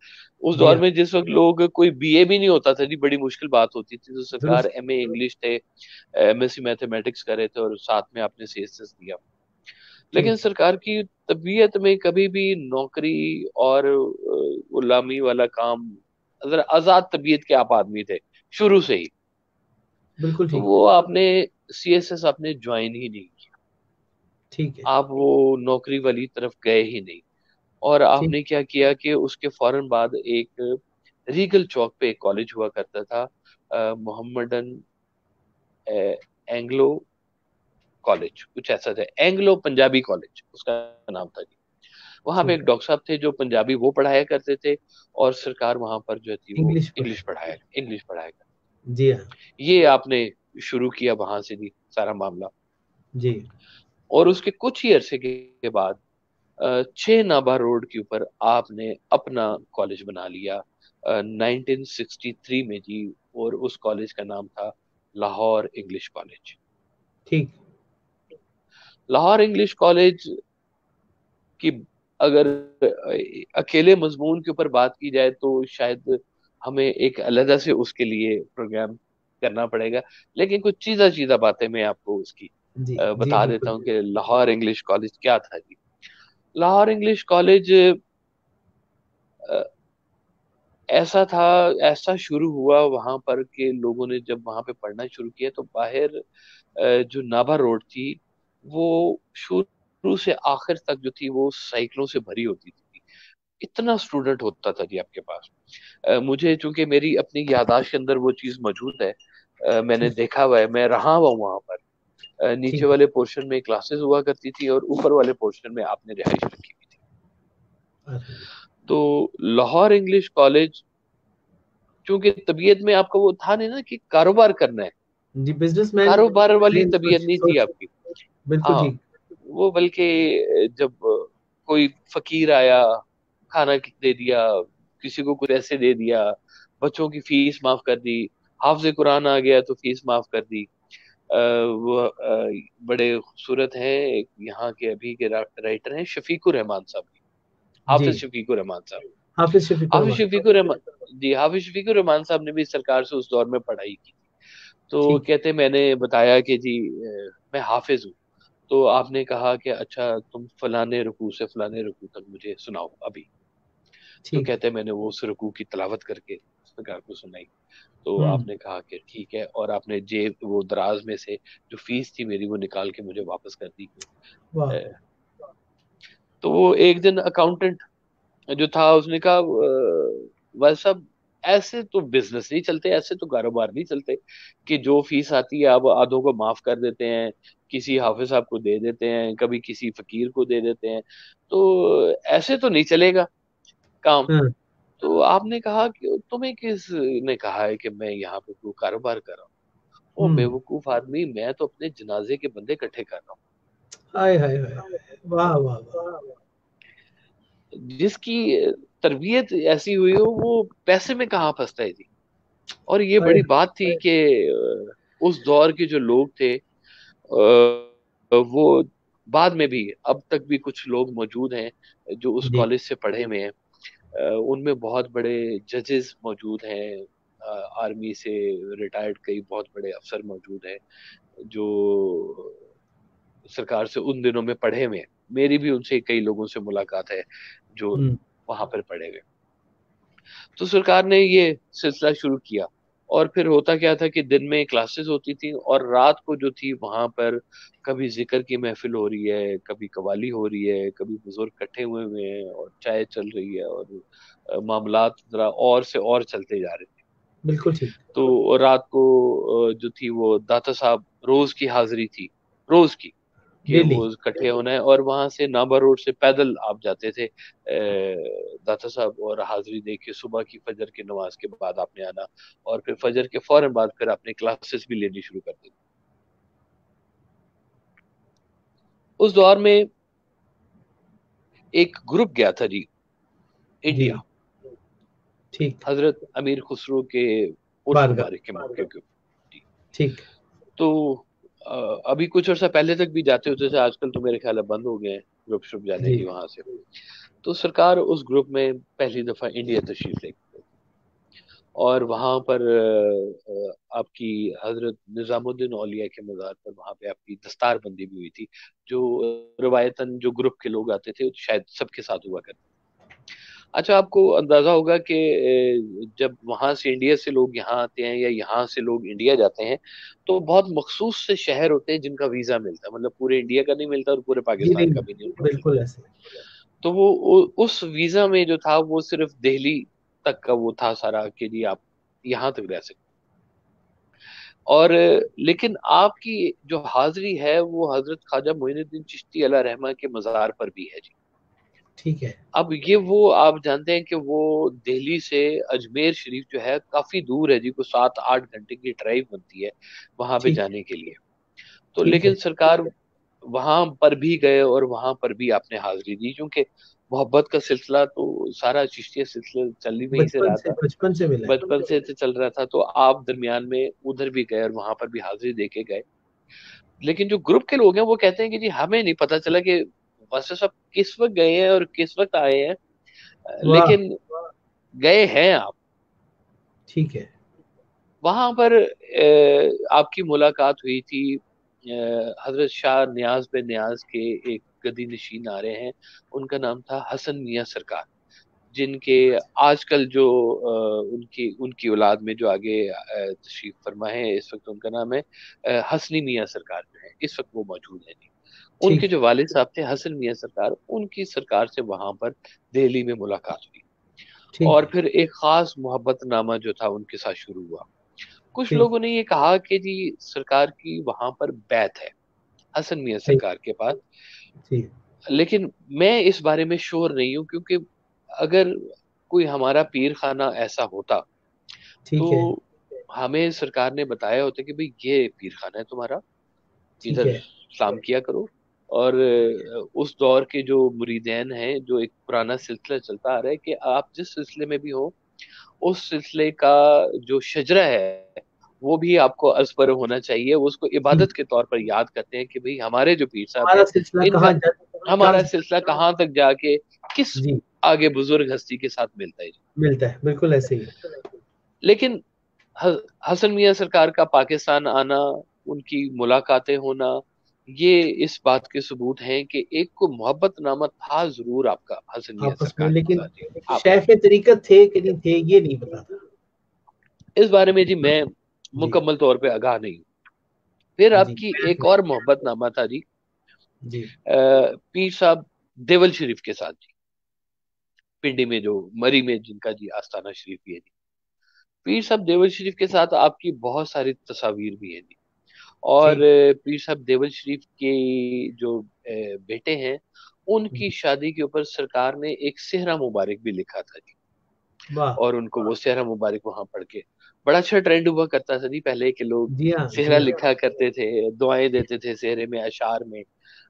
उस जी दौर हाँ। में जिस वक्त लोग कोई बीए भी नहीं होता था जी, बड़ी मुश्किल बात होती थी, तो सरकार दुरुस्त। एमए इंग्लिश थे, एमएससी मैथमेटिक्स कर रहे थे और साथ में आपने सीएसएस दिया। लेकिन ठीक। सरकार की तबीयत में कभी भी नौकरी और गुलामी वाला काम, अगर आजाद तबीयत के आप आदमी थे शुरू से ही, बिल्कुल तो ठीक। वो आपने सीएसएस आपने ज्वाइन ही नहीं किया, ठीक है। आप वो नौकरी वाली तरफ गए ही नहीं। और ठीक। आपने क्या किया कि उसके फौरन बाद एक रीगल चौक पे एक कॉलेज हुआ करता था, मोहम्मदन एंग्लो कॉलेज, कुछ ऐसा था, एंग्लो पंजाबी कॉलेज उसका नाम था जी। वहां पे ठीक एक है। डॉक्टर साहब थे जो पंजाबी वो पढ़ाया करते थे, और सरकार वहां पर जो थी वो इंग्लिश इंग्लिश पढ़ाई। पढ़ाया करती। जी हाँ। ये आपने शुरू किया वहां से जी सारा मामला। जी। और उसके कुछ ही अरसे के बाद 6 नाभा रोड के ऊपर आपने अपना कॉलेज बना लिया 1963 में जी। और उस कॉलेज का नाम था लाहौर इंग्लिश कॉलेज। ठीक। लाहौर इंग्लिश कॉलेज कि अगर अकेले मजमून के ऊपर बात की जाए तो शायद हमें एक अलग से उसके लिए प्रोग्राम करना पड़ेगा। लेकिन कुछ चीजा चीजा बातें मैं आपको उसकी जी। जी बता देता बिल्कुल। हूँ कि लाहौर इंग्लिश कॉलेज क्या था जी। लाहौर इंग्लिश कॉलेज ऐसा था, ऐसा शुरू हुआ वहां पर के लोगों ने जब वहां पे पढ़ना शुरू किया तो बाहर जो नाभा रोड थी वो शुरू से आखिर तक जो थी वो साइकिलों से भरी होती थी। इतना स्टूडेंट होता था जी आपके पास। मुझे चूंकि मेरी अपनी याददाश्त के अंदर वो चीज मौजूद है, मैंने ठीक। देखा हुआ है, मैं रहा हुआ वहां पर। नीचे ठीक है। वाले पोर्शन में क्लासेस हुआ करती थी और ऊपर वाले पोर्शन में आपने रिहाइश रखी हुई थी। अरे। तो लाहौर इंग्लिश कॉलेज, क्योंकि तबीयत में आपका वो था नहीं ना कि कारोबार करना है, जी, बिजनेसमैन। कारोबार वाली मेन तबीयत सोच नहीं थी सोच। आपकी। बिल्कुल हाँ, ठीक। वो बल्कि जब कोई फकीर आया, खाना दे दिया, किसी को कुछ पैसे दे दिया, बच्चों की फीस माफ कर दी, हाफिज कुरान आ गया तो फीस माफ कर दी। वो बड़े खूबसूरत हैं, एक यहाँ के अभी के राइटर हैं शफीकुर रहमान साहब, जी। हाफिज शफीकुर रहमान साहब। हाफिज शफीकुर हाफिज रहमान। शफीकुर रहमान, जी हाफिज शफीकुर रहमान साहब ने भी सरकार से उस दौर में पढ़ाई की। तो ठीक। कहते मैंने बताया कि जी मैं हाफिज हूँ। तो आपने कहा कि अच्छा तुम फलाने रुकू से फलाने रुकू तक मुझे सुनाओ अभी। तो ठीक। कहते मैंने वो उस रुकू की तिलावत करके सरकार को सुनाई। तो हम्म। आपने कहा कि ठीक है, और आपने जेब वो दराज में से जो फीस थी मेरी वो निकाल के मुझे वापस कर दी। वाह। अ, तो वो एक दिन अकाउंटेंट जो था उसने कहा भाई साहब ऐसे तो बिजनेस नहीं चलते, ऐसे तो कारोबार नहीं चलते कि जो फीस आती है आप आधों को माफ कर देते हैं, किसी हाफिज साहब को दे देते हैं, कभी किसी फकीर को दे देते हैं, तो ऐसे तो नहीं चलेगा काम। हाँ। तो आपने कहा कि तुम्हें किस ने कहा है कि मैं यहाँ पे कोई कारोबार कर रहा हूँ? ओ हम्म। बेवकूफ आदमी, मैं तो अपने जनाजे के बंदे इकट्ठे कर रहा हाय हाय हाय। वाह वाह वाह। हूँ। जिसकी तरबियत ऐसी हुई हो वो पैसे में कहाँ फंसता है जी। और ये हाय। बड़ी बात थी कि उस दौर के जो लोग थे वो बाद में भी अब तक भी कुछ लोग मौजूद हैं जो उस जी। कॉलेज से पढ़े हुए हैं। उनमें बहुत बड़े जजेस मौजूद हैं, आर्मी से रिटायर्ड कई बहुत बड़े अफसर मौजूद हैं जो सरकार से उन दिनों में पढ़े हुए हैं। मेरी भी उनसे कई लोगों से मुलाकात है जो हम्म। वहां पर पढ़े हुए। तो सरकार ने ये सिलसिला शुरू किया। और फिर होता क्या था कि दिन में क्लासेस होती थी और रात को जो थी वहां पर कभी जिक्र की महफिल हो रही है, कभी कवाली हो रही है, कभी बुजुर्ग इकट्ठे हुए हुए हैं और चाय चल रही है और मामलात जरा और से और चलते जा रहे थे। बिल्कुल ठीक। तो रात को जो थी वो दाता साहब रोज की हाजिरी थी, रोज की, कि डेली। वो इकट्ठे होना है। और वहां से नाभा रोड से पैदल आप जाते थे दाता साहब, और हाजिरी दे के सुबह की फजर की नमाज के बाद आपने आना, और फिर फजर के फौरन बाद फिर आपने क्लासेस भी लेनी शुरू कर दी। उस दौर में एक ग्रुप गया था जी जी। इंडिया, ठीक। हजरत अमीर खुसरो के उर्स बारगाह। मुबारक के मौके के ऊपर। ठीक। तो अभी कुछ अर्सा पहले तक भी जाते होते थे, आजकल तो मेरे ख्याल है बंद हो गए हैं ग्रुप शुप जाने जी। की वहां से। तो सरकार उस ग्रुप में पहली दफा इंडिया तशरीफ ले गई और वहां पर आपकी हजरत निजामुद्दीन औलिया के मजार पर वहां पे आपकी दस्तार बंदी भी हुई थी, जो रवायतन जो ग्रुप के लोग आते थे शायद सबके साथ हुआ करते। अच्छा आपको अंदाजा होगा कि जब वहां से इंडिया से लोग यहाँ आते हैं या यहाँ से लोग इंडिया जाते हैं तो बहुत मखसूस से शहर होते हैं जिनका वीजा मिलता है, मतलब पूरे इंडिया का नहीं मिलता और पूरे जी पाकिस्तान नहीं। का भी नहीं उनको मिलता। बिल्कुल ऐसे। तो वो उस वीजा में जो था वो सिर्फ दिल्ली तक का वो था सारा कि जी आप यहाँ तक रह सकते। और लेकिन आपकी जो हाजिरी है वो हजरत ख्वाजा मोइनुद्दीन चिश्ती अला रहमा के मजार पर भी है जी। ठीक है। अब ये वो आप जानते हैं कि वो दिल्ली से अजमेर शरीफ जो है काफी दूर है जी, को 7-8 घंटे की ड्राइव बनती है वहां पे ठीक है। जाने के लिए। तो ठीक लेकिन है। सरकार वहां पर भी गए और वहां पर भी आपने हाजिरी दी, क्योंकि मोहब्बत का सिलसिला तो सारा चिश्तिया सिलसिला चल ही वहीं से रहा था, बचपन से मिला है। बचपन से चल रहा था। तो आप दरमियान में उधर भी गए और वहां पर भी हाजिरी दे के गए। लेकिन जो ग्रुप के लोग हैं वो कहते हैं कि जी हमें नहीं पता चला कि वैसे सब किस वक्त गए हैं और किस वक्त आए हैं, वाह। लेकिन गए हैं आप। ठीक है। वहां पर आपकी मुलाकात हुई थी हजरत शाह नियाज बिन नियाज के एक गदी नशीन आ रहे हैं, उनका नाम था हसन मियां सरकार, जिनके आजकल जो उनकी उनकी औलाद में जो आगे तशरीफ फरमा है इस वक्त उनका नाम है हसनी मियां सरकार, जो है इस वक्त वो मौजूद है नहीं। ठीक उनके है। जो वालिद साहब थे हसन मियां सरकार, उनकी सरकार से वहां पर दिल्ली में मुलाकात हुई। ठीक और है। फिर एक खास मोहब्बतनामा जो था उनके साथ शुरू हुआ। कुछ ठीक। लोगों ने ये कहा कि जी सरकार की वहां पर बैत है हसन मियां ठीक। सरकार के पास। ठीक। लेकिन मैं इस बारे में श्योर नहीं हूँ, क्योंकि अगर कोई हमारा पीर खाना ऐसा होता ठीक है। तो हमें सरकार ने बताया होता कि भाई ये पीर खाना है तुम्हारा, ठीक इधर है। सलाम किया करो। और उस दौर के जो मुरीदैन हैं, जो एक पुराना सिलसिला चलता आ रहा है कि आप जिस सिलसिले में भी हो, उस सिलसिले का जो शजरा है वो भी आपको अजपर होना चाहिए। वो उसको जी, इबादत के तौर पर याद करते हैं कि भाई हमारे जो पीर साहब हमारा हैं, सिलसिला इनका कहाँ जा कहाँ हमारा से सिलसिला कहाँ तक जाके किस जी आगे बुजुर्ग हस्ती के साथ मिलता है। मिलता है, बिल्कुल ऐसे ही। लेकिन हसन मियां सरकार का पाकिस्तान आना, उनकी मुलाकातें होना, ये इस बात के सबूत हैं कि एक को मोहब्बतनामा था जरूर आपका हसन मियां आपस में, सरकार के लेकिन साथ जी। आप शैफ तरीकत थे कि नहीं थे ये नहीं पता था। इस बारे में जी मैं जी मुकम्मल तौर पे आगाह नहीं हूँ। फिर जी आपकी एक और मोहब्बतनामा था जी, जी पीर साहब देवल शरीफ के साथ जी, पिंडी में जो मरी में जिनका जी आस्थाना शरीफ भी है जी। पीर साहब देवल शरीफ के साथ आपकी बहुत सारी तस्वीर भी है जी। और ठीक। पीर साहब देवल शरीफ के जो बेटे हैं, उनकी शादी के ऊपर सरकार ने एक सेहरा मुबारक भी लिखा था जी। वाह। और उनको वो सेहरा मुबारक वहां पढ़ के बड़ा अच्छा ट्रेंड हुआ करता था जी पहले के लोग जी हाँ सेहरा जी हाँ। लिखा करते थे, दुआएं देते थे सेहरे में, अशार में।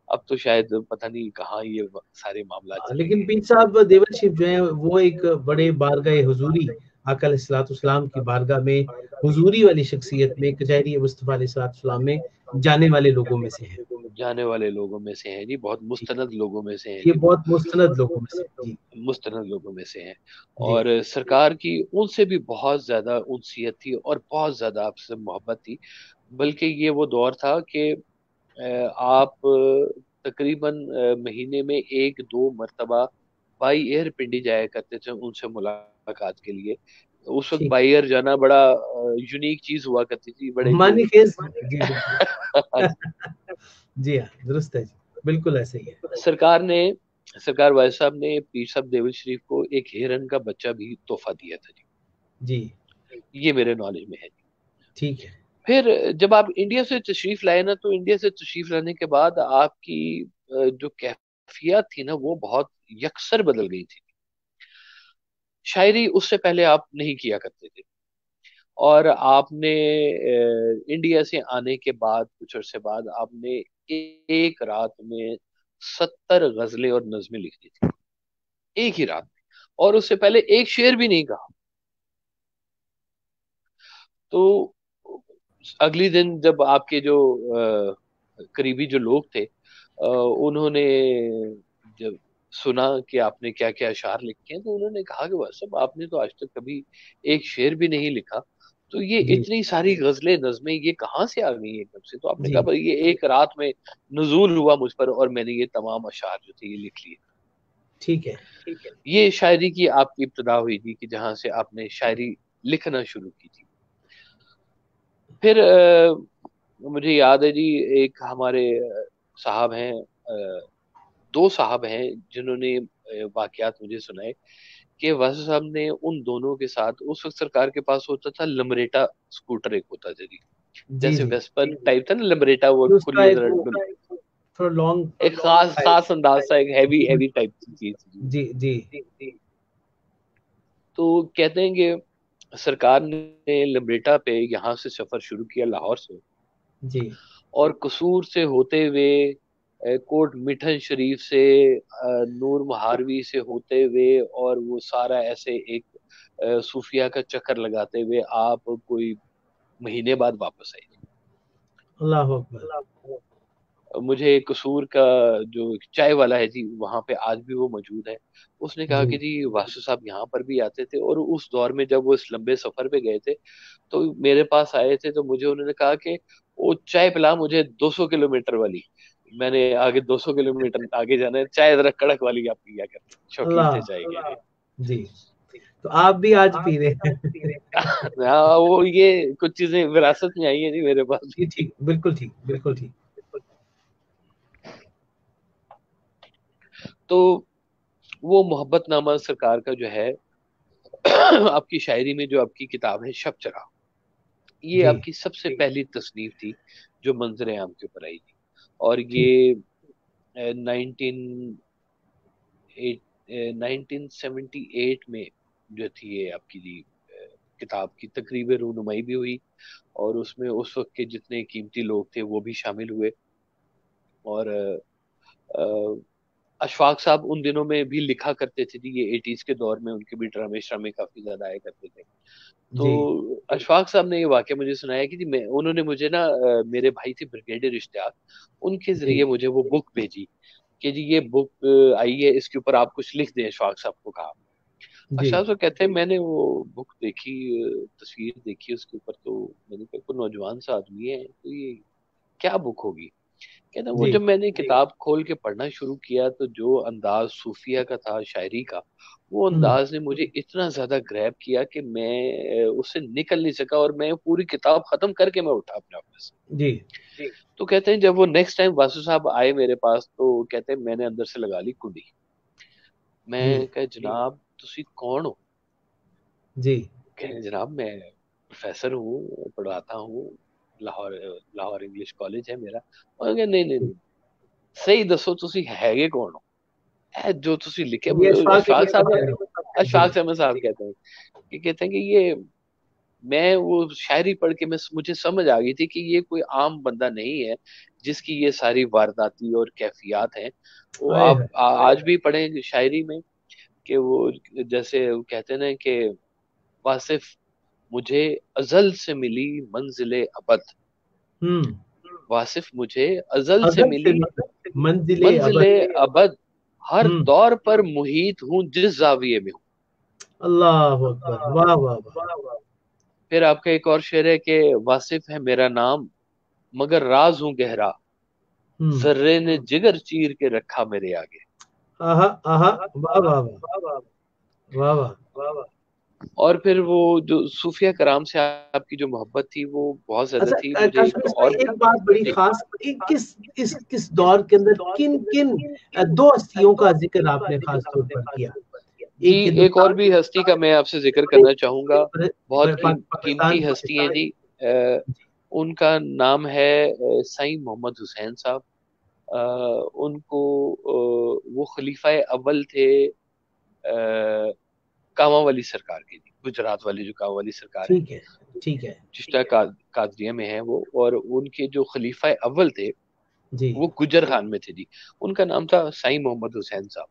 अब तो शायद पता नहीं कहाँ ये सारे मामला चले लेकिन गए। पीर साहब देवर शिव जो है वो एक बड़े बारगाह हुजूरी आका अलैहिस्सलाम की बारगाह में हुजूरी वाली शख्सियत में कचहरी मुस्तफ़ा अलैहिस्सलाम में जाने वाले लोगों में से है। जाने वाले लोगों में से हैं जी, बहुत जी, मुस्तनद लोगों में से हैं ये जी वो। बहुत मुस्तनद लोगों में से जी। मुस्तनद लोगों में से हैं। जी और सरकार की उनसे भी बहुत ज्यादा उनसीयत थी और बहुत ज्यादा आपसे मोहब्बत थी। बल्कि ये वो दौर था कि आप तकरीबन महीने में एक दो मर्तबा बाई एयर पिंडी जाया करते थे उनसे मुलाकात के लिए। उस वक्त ठीक। बाई एयर जाना बड़ा यूनिक चीज हुआ करती थी, बड़े जो मानी खेज जी बिल्कुल। जी हाँ दुरुस्त है जी, बिल्कुल ऐसे ही है। सरकार ने सरकार वाले साहब ने पीर साहब देवल शरीफ को एक हिरन का बच्चा भी तोहफा दिया था जी। जी ये मेरे नॉलेज में है। ठीक है। फिर जब आप इंडिया से तशरीफ लाए ना, तो इंडिया से तशरीफ लाने के बाद आपकी जो कैफियत थी ना वो बहुत यकसर बदल गई थी। शायरी उससे पहले आप नहीं किया करते थे, और आपने इंडिया से आने के बाद कुछ अरसे बाद आपने एक रात में 70 गजलें और नज्में लिख दी थी, एक ही रात में। और उससे पहले एक शेर भी नहीं कहा। तो अगली दिन जब आपके जो करीबी जो लोग थे, उन्होंने जब सुना कि आपने क्या क्या अशार लिखे हैं, तो उन्होंने कहा कि बस साहब आपने तो आज तक कभी एक शेर भी नहीं लिखा, तो ये जी इतनी सारी गजलें नज़में ये कहाँ से आ गई एकदम से? तो आपने कहा जी भाई ये एक रात में नुज़ूल हुआ मुझ पर और मैंने ये तमाम अशार जो थे ये लिख लिए। ठीक है। ये शायरी की आपकी इब्तिदा हुई थी कि जहां से आपने शायरी लिखना शुरू की थी। फिर मुझे याद है जी, एक हमारे साहब हैं, दो साहब हैं जिन्होंने वाकयात मुझे सुनाए कि वासु साहब ने उन दोनों के साथ, उस वक्त सरकार के पास होता था लमरेटा स्कूटर, एक होता था जी, जी जैसे जी वेस्पर टाइप था ना लमरेटा, वो ये उसका खुली एक वो बिल्कुल थोड़ा लॉन्ग एक खास है। खास अंदाज सा, एक हैवी हैवी टाइप की चीज थी। जी जी तो कहते हैं कि सरकार ने लमरेटा पे यहाँ से सफर शुरू किया लाहौर से, जी और कसूर से होते हुए कोट मिठन शरीफ से नूर महारवी से होते हुए, और वो सारा ऐसे एक सूफिया का चक्कर लगाते हुए आप कोई महीने बाद वापस आए। अल्लाह अकबर। मुझे कसूर का जो चाय वाला है जी वहां पे आज भी वो मौजूद है। उसने कहा कि जी जी वासु साहब यहाँ पर भी आते थे, और उस दौर में जब वो इस लंबे सफर पे गए थे तो मेरे पास आए थे, तो मुझे उन्होंने कहा कि वो चाय पिला मुझे 200 किलोमीटर वाली। मैंने आगे 200 किलोमीटर आगे जाना है, चाय जरा कड़क वाली आप पिया करते, शौकीन थे चाय अल्लाह के। जी। तो आप भी आज पी रहे हैं। हाँ, वो ये कुछ चीजें विरासत में आई है जी मेरे पास। जी ठीक, बिल्कुल ठीक, बिल्कुल ठीक। तो वो मोहब्बतनामा सरकार का जो है आपकी शायरी में जो आपकी किताब है शब चरा, ये जी आपकी सबसे पहली तसनीफ थी जो मंजर आम के ऊपर आई थी। और ठीक। ये 19 1978 में जो थी ये आपकी जी किताब की तकरीबन रूनुमाई भी हुई, और उसमें उस वक्त के जितने कीमती लोग थे वो भी शामिल हुए। और अशफाक साहब उन दिनों में भी लिखा करते थे जी, ये 80s के दौर में उनके भी ड्रामे श्रामे काफी ज्यादा आया करते थे। तो जी अशफाक साहब ने ये वाक्य मुझे सुनाया कि जी मैं, उन्होंने मुझे ना मेरे भाई थे ब्रिगेडियर इश्तियाक, उनके जी जरिए मुझे वो बुक भेजी कि जी ये बुक आई है, इसके ऊपर आप कुछ लिख दें, अशफाक साहब को कहा। जी अशफाक साहब कहते हैं मैंने वो बुक देखी, तस्वीर देखी उसके ऊपर, तो मैंने कहा कोई नौजवान सा आदमी है, तो ये क्या बुक होगी। कहते हैं वो जी जब मैंने किताब खोल के पढ़ना शुरू किया तो जो अंदाज सूफिया का था, शायरी का, वो हम्म अंदाज ने मुझे इतना ज्यादा ग्रैब किया कि मैं उससे निकल नहीं सका, और मैं पूरी किताब खत्म करके मैं उठा अपने ऑफिस जी से। तो कहते हैं जब वो नेक्स्ट टाइम वासु साहब आए मेरे पास, तो कहते हैं मैंने अंदर से लगा ली कुंडी। जी मैं कहा जनाब तुसी कौन हो। जी कहे जनाब मैं प्रोफेसर हूँ, पढ़ाता हूँ, लाहौर लाहौर इंग्लिश कॉलेज है मेरा। और कहा नहीं नहीं नहीं, सही दसो तुसी हैगे कौन हो। जो तुसी लिखे ये अशफाक अशफाक अहमद साहब, साहब। जी अशफाक अहमद साहब कहते हैं कि ये, मैं वो शायरी पढ़ के मैं, मुझे समझ आ गई थी कि ये कोई आम बंदा नहीं है जिसकी ये सारी वारदाती और कैफियत हैं। वो हाय आप हाय आज भी पढ़ें शायरी में कि वो जैसे वो कहते हैं ना कि वासिफ मुझे अजल से मिली मंजिले अबद, हम्म वासिफ मुझे अजल से अजब से मिली मंजिले मंजिले अबद। अबद, हर हम्म दौर पर मुहीत हूँ जिस जाविये में हूँ। अल्लाह अकबर, वाह वाह वाह। फिर आपका एक और शेर है कि वासिफ है मेरा नाम मगर राज हूँ गहरा, हम्म जर्रे ने जिगर चीर के रखा मेरे आगे। आहा आहा, वाह वाह वाह, वाह वाह। और फिर वो जो सूफिया कराम से आपकी जो मोहब्बत थी वो बहुत ज्यादा अच्छा थी। मुझे काशिफ, एक इसमें और एक बात बड़ी जी खास, किस दौर के अंदर किन किन दो हस्तियों का जिक्र आपने खास तौर पर किया। जी, एक एक और हिंदुस्तान भी हस्ती का मैं आपसे जिक्र और करना चाहूंगा, बहुत कीमती पाकिस्तान हस्ती है पाकिस्तान। जी। उनका नाम है साईं मोहम्मद हुसैन साहब। अ, उनको वो खलीफा अव्वल थे कामावाली सरकार के जी, गुजरात वाली जो कामावाली सरकार है, ठीक है ठीक है। चिश्ता कादरिया में है वो। और उनके जो खलीफा अव्वल थे जी वो गुजर खान में थे जी। उनका नाम था साईं मोहम्मद हुसैन साहब।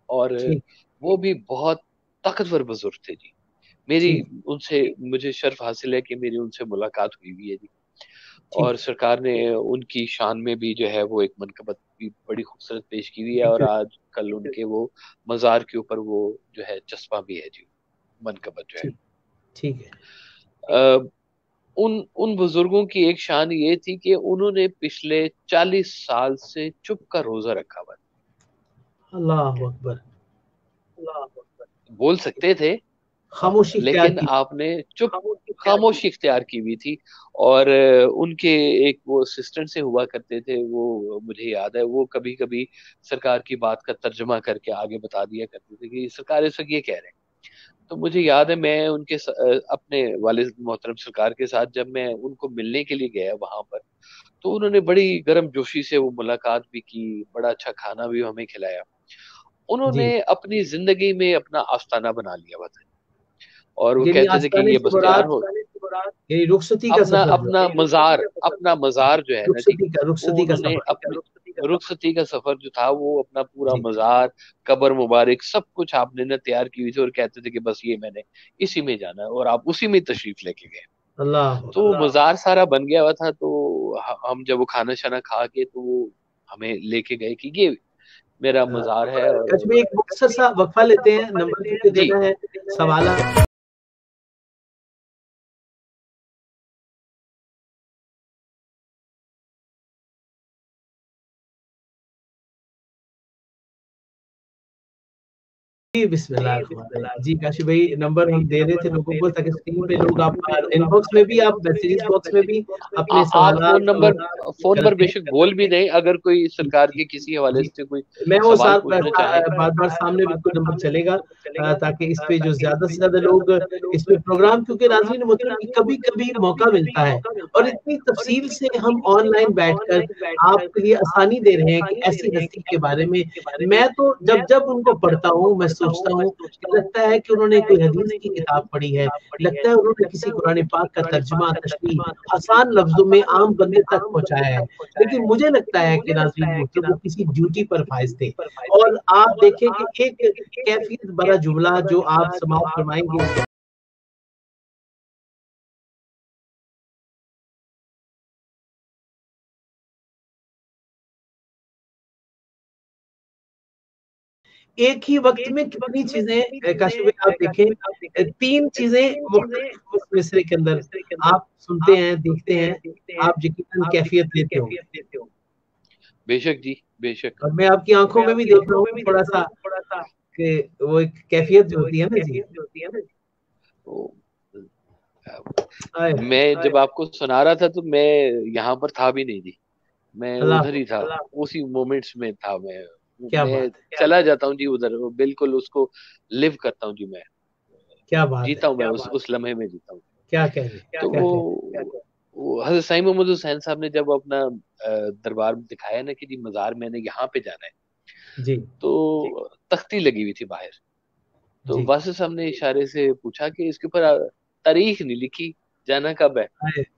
और ठीक वो भी बहुत ताकतवर बुजुर्ग थे जी। मेरी ठीक उनसे, मुझे शर्फ हासिल है कि मेरी उनसे मुलाकात हुई भी है जी। ठीक और सरकार ने उनकी शान में भी जो है वो एक मनकबत भी बड़ी खूबसूरत पेश की हुई है, और है। आज कल उनके वो मजार के ऊपर वो जो है चश्मा भी है जी, मनकबत जो है। ठीक ठीक है। अ, उन उन बुजुर्गों की एक शान ये थी कि उन्होंने पिछले 40 साल से चुप का रोजा रखा हुआ अल्लाह अकबर। था। बोल सकते थे खामोशी इख्तियार लेकिन की। आपने चुप, खामोशी इख्तियार की हुई थी। और उनके एक वो असिस्टेंट से हुआ करते थे, वो मुझे याद है, वो कभी कभी सरकार की बात का तर्जमा करके आगे बता दिया करते थे कि सरकार इस वक्त ये कह रहे हैं। तो मुझे याद है मैं उनके अपने वालिद मोहतरम सरकार के साथ जब मैं उनको मिलने के लिए गया वहां पर, तो उन्होंने बड़ी गर्म जोशी से वो मुलाकात भी की, बड़ा अच्छा खाना भी हमें खिलाया। जी, उन्होंने अपनी जिंदगी में अपना आस्थाना बना लिया हुआ था, और वो यानी कहते थे कि आस्ताने ये से बस तैयार मुराद, हो। यानी रुखसती का अपना सफर जो अपना मजार, अपना मजार जो है ना जी, वो रुखसती का उन्होंने सफर। अपनी रुखसती का सफर जो था वो अपना पूरा जी, मजार, कब्र मुबारक सब कुछ आपने ना तैयार की हुई थी, और कहते थे कि बस ये मैंने इसी में जाना है, और आप उसी में तशरीफ लेके गए। अल्लाह तो वो अकबर। मजार सारा बन गया हुआ था। तो हम जब वो खाना शाना खा के, तो वो हमें लेके गए कि ये मेरा मजार है। कच में और एक मुख्तसर सा वक्फा लेते हैं, नंबर क्योंकि जी, देना है, सवाल। जी बिस्मिल्लाह। जी काशी भाई, नंबर हम दे रहे थे लोगों को ताकि स्क्रीन पे लोग, आप इनबॉक्स में भी, आप मैसेजेस बॉक्स में भी अपने आप फोन सवालात नंबर, फोन नंबर करते बेशक बोल भी दें, अगर कोई सरकार हैं। के किसी हवाले जी, से कोई मैं वो सवाल पूछना चाहें। बार बार सामने बिल्कुल नंबर चलेगा, ताकि इस पे जो ज्यादा से ज्यादा लोग इस पे प्रोग्राम, क्योंकि नाज़रीन मोहतरम कभी कभी मौका मिलता है और इतनी तफसील से हम ऑनलाइन बैठकर आपके लिए आसानी दे रहे हैं कि ऐसी हस्ती के बारे में, मैं तो जब जब उनको पढ़ता हूँ मैं सोचता हूँ कि लगता है कि उन्होंने कोई हदीस की किताब पढ़ी है, लगता है उन्होंने किसी कुरान पाक का तर्जुमा, तशरीह आसान लफ्जों में आम बंदे तक पहुंचाया है। लेकिन मुझे लगता है कि नाज़रीन मोहतरम वो किसी ड्यूटी पर फाइज थे। और आप देखें कि एक कैफियत भरा जुमला जो आप समाप्त फरमाएंगे, एक ही वक्त में कितनी चीजें काशिफ भाई आप देखें, तीन चीजें मुख्तलिफ उस मिसरे के अंदर आप सुनते हैं, देखते हैं, आप यकीनन कैफियत लेते होंगे। बेशक जी, बेशक। और मैं आपकी आंखों में भी देख रहा हूँ थोड़ा सा कि वो एक कैफियत जो होती है ना जी। तो आए मैं जब आपको सुना रहा था तो मैं यहाँ पर था भी नहीं जी, मैं अल्लाह, उधर ही था, उसी मोमेंट्स में था मैं। क्या मैं बात है, चला जाता हूँ जी उधर, बिल्कुल उसको लिव करता हूँ जी मैं, क्या बात है, जीता हूँ मैं, उस लम्हे में जीता हूँ। क्या कहने, तो क्या कहने। वो हज़रत साईं मोहम्मद हुसैन साहब ने जब अपना दरबार में दिखाया ना कि जी मजार मैंने यहाँ पे जाना है, जी तो तख्ती लगी हुई थी बाहर। तो जी, वासिफ साहब ने इशारे से पूछा कि इसके ऊपर तारीख नहीं लिखी, जाना कब है।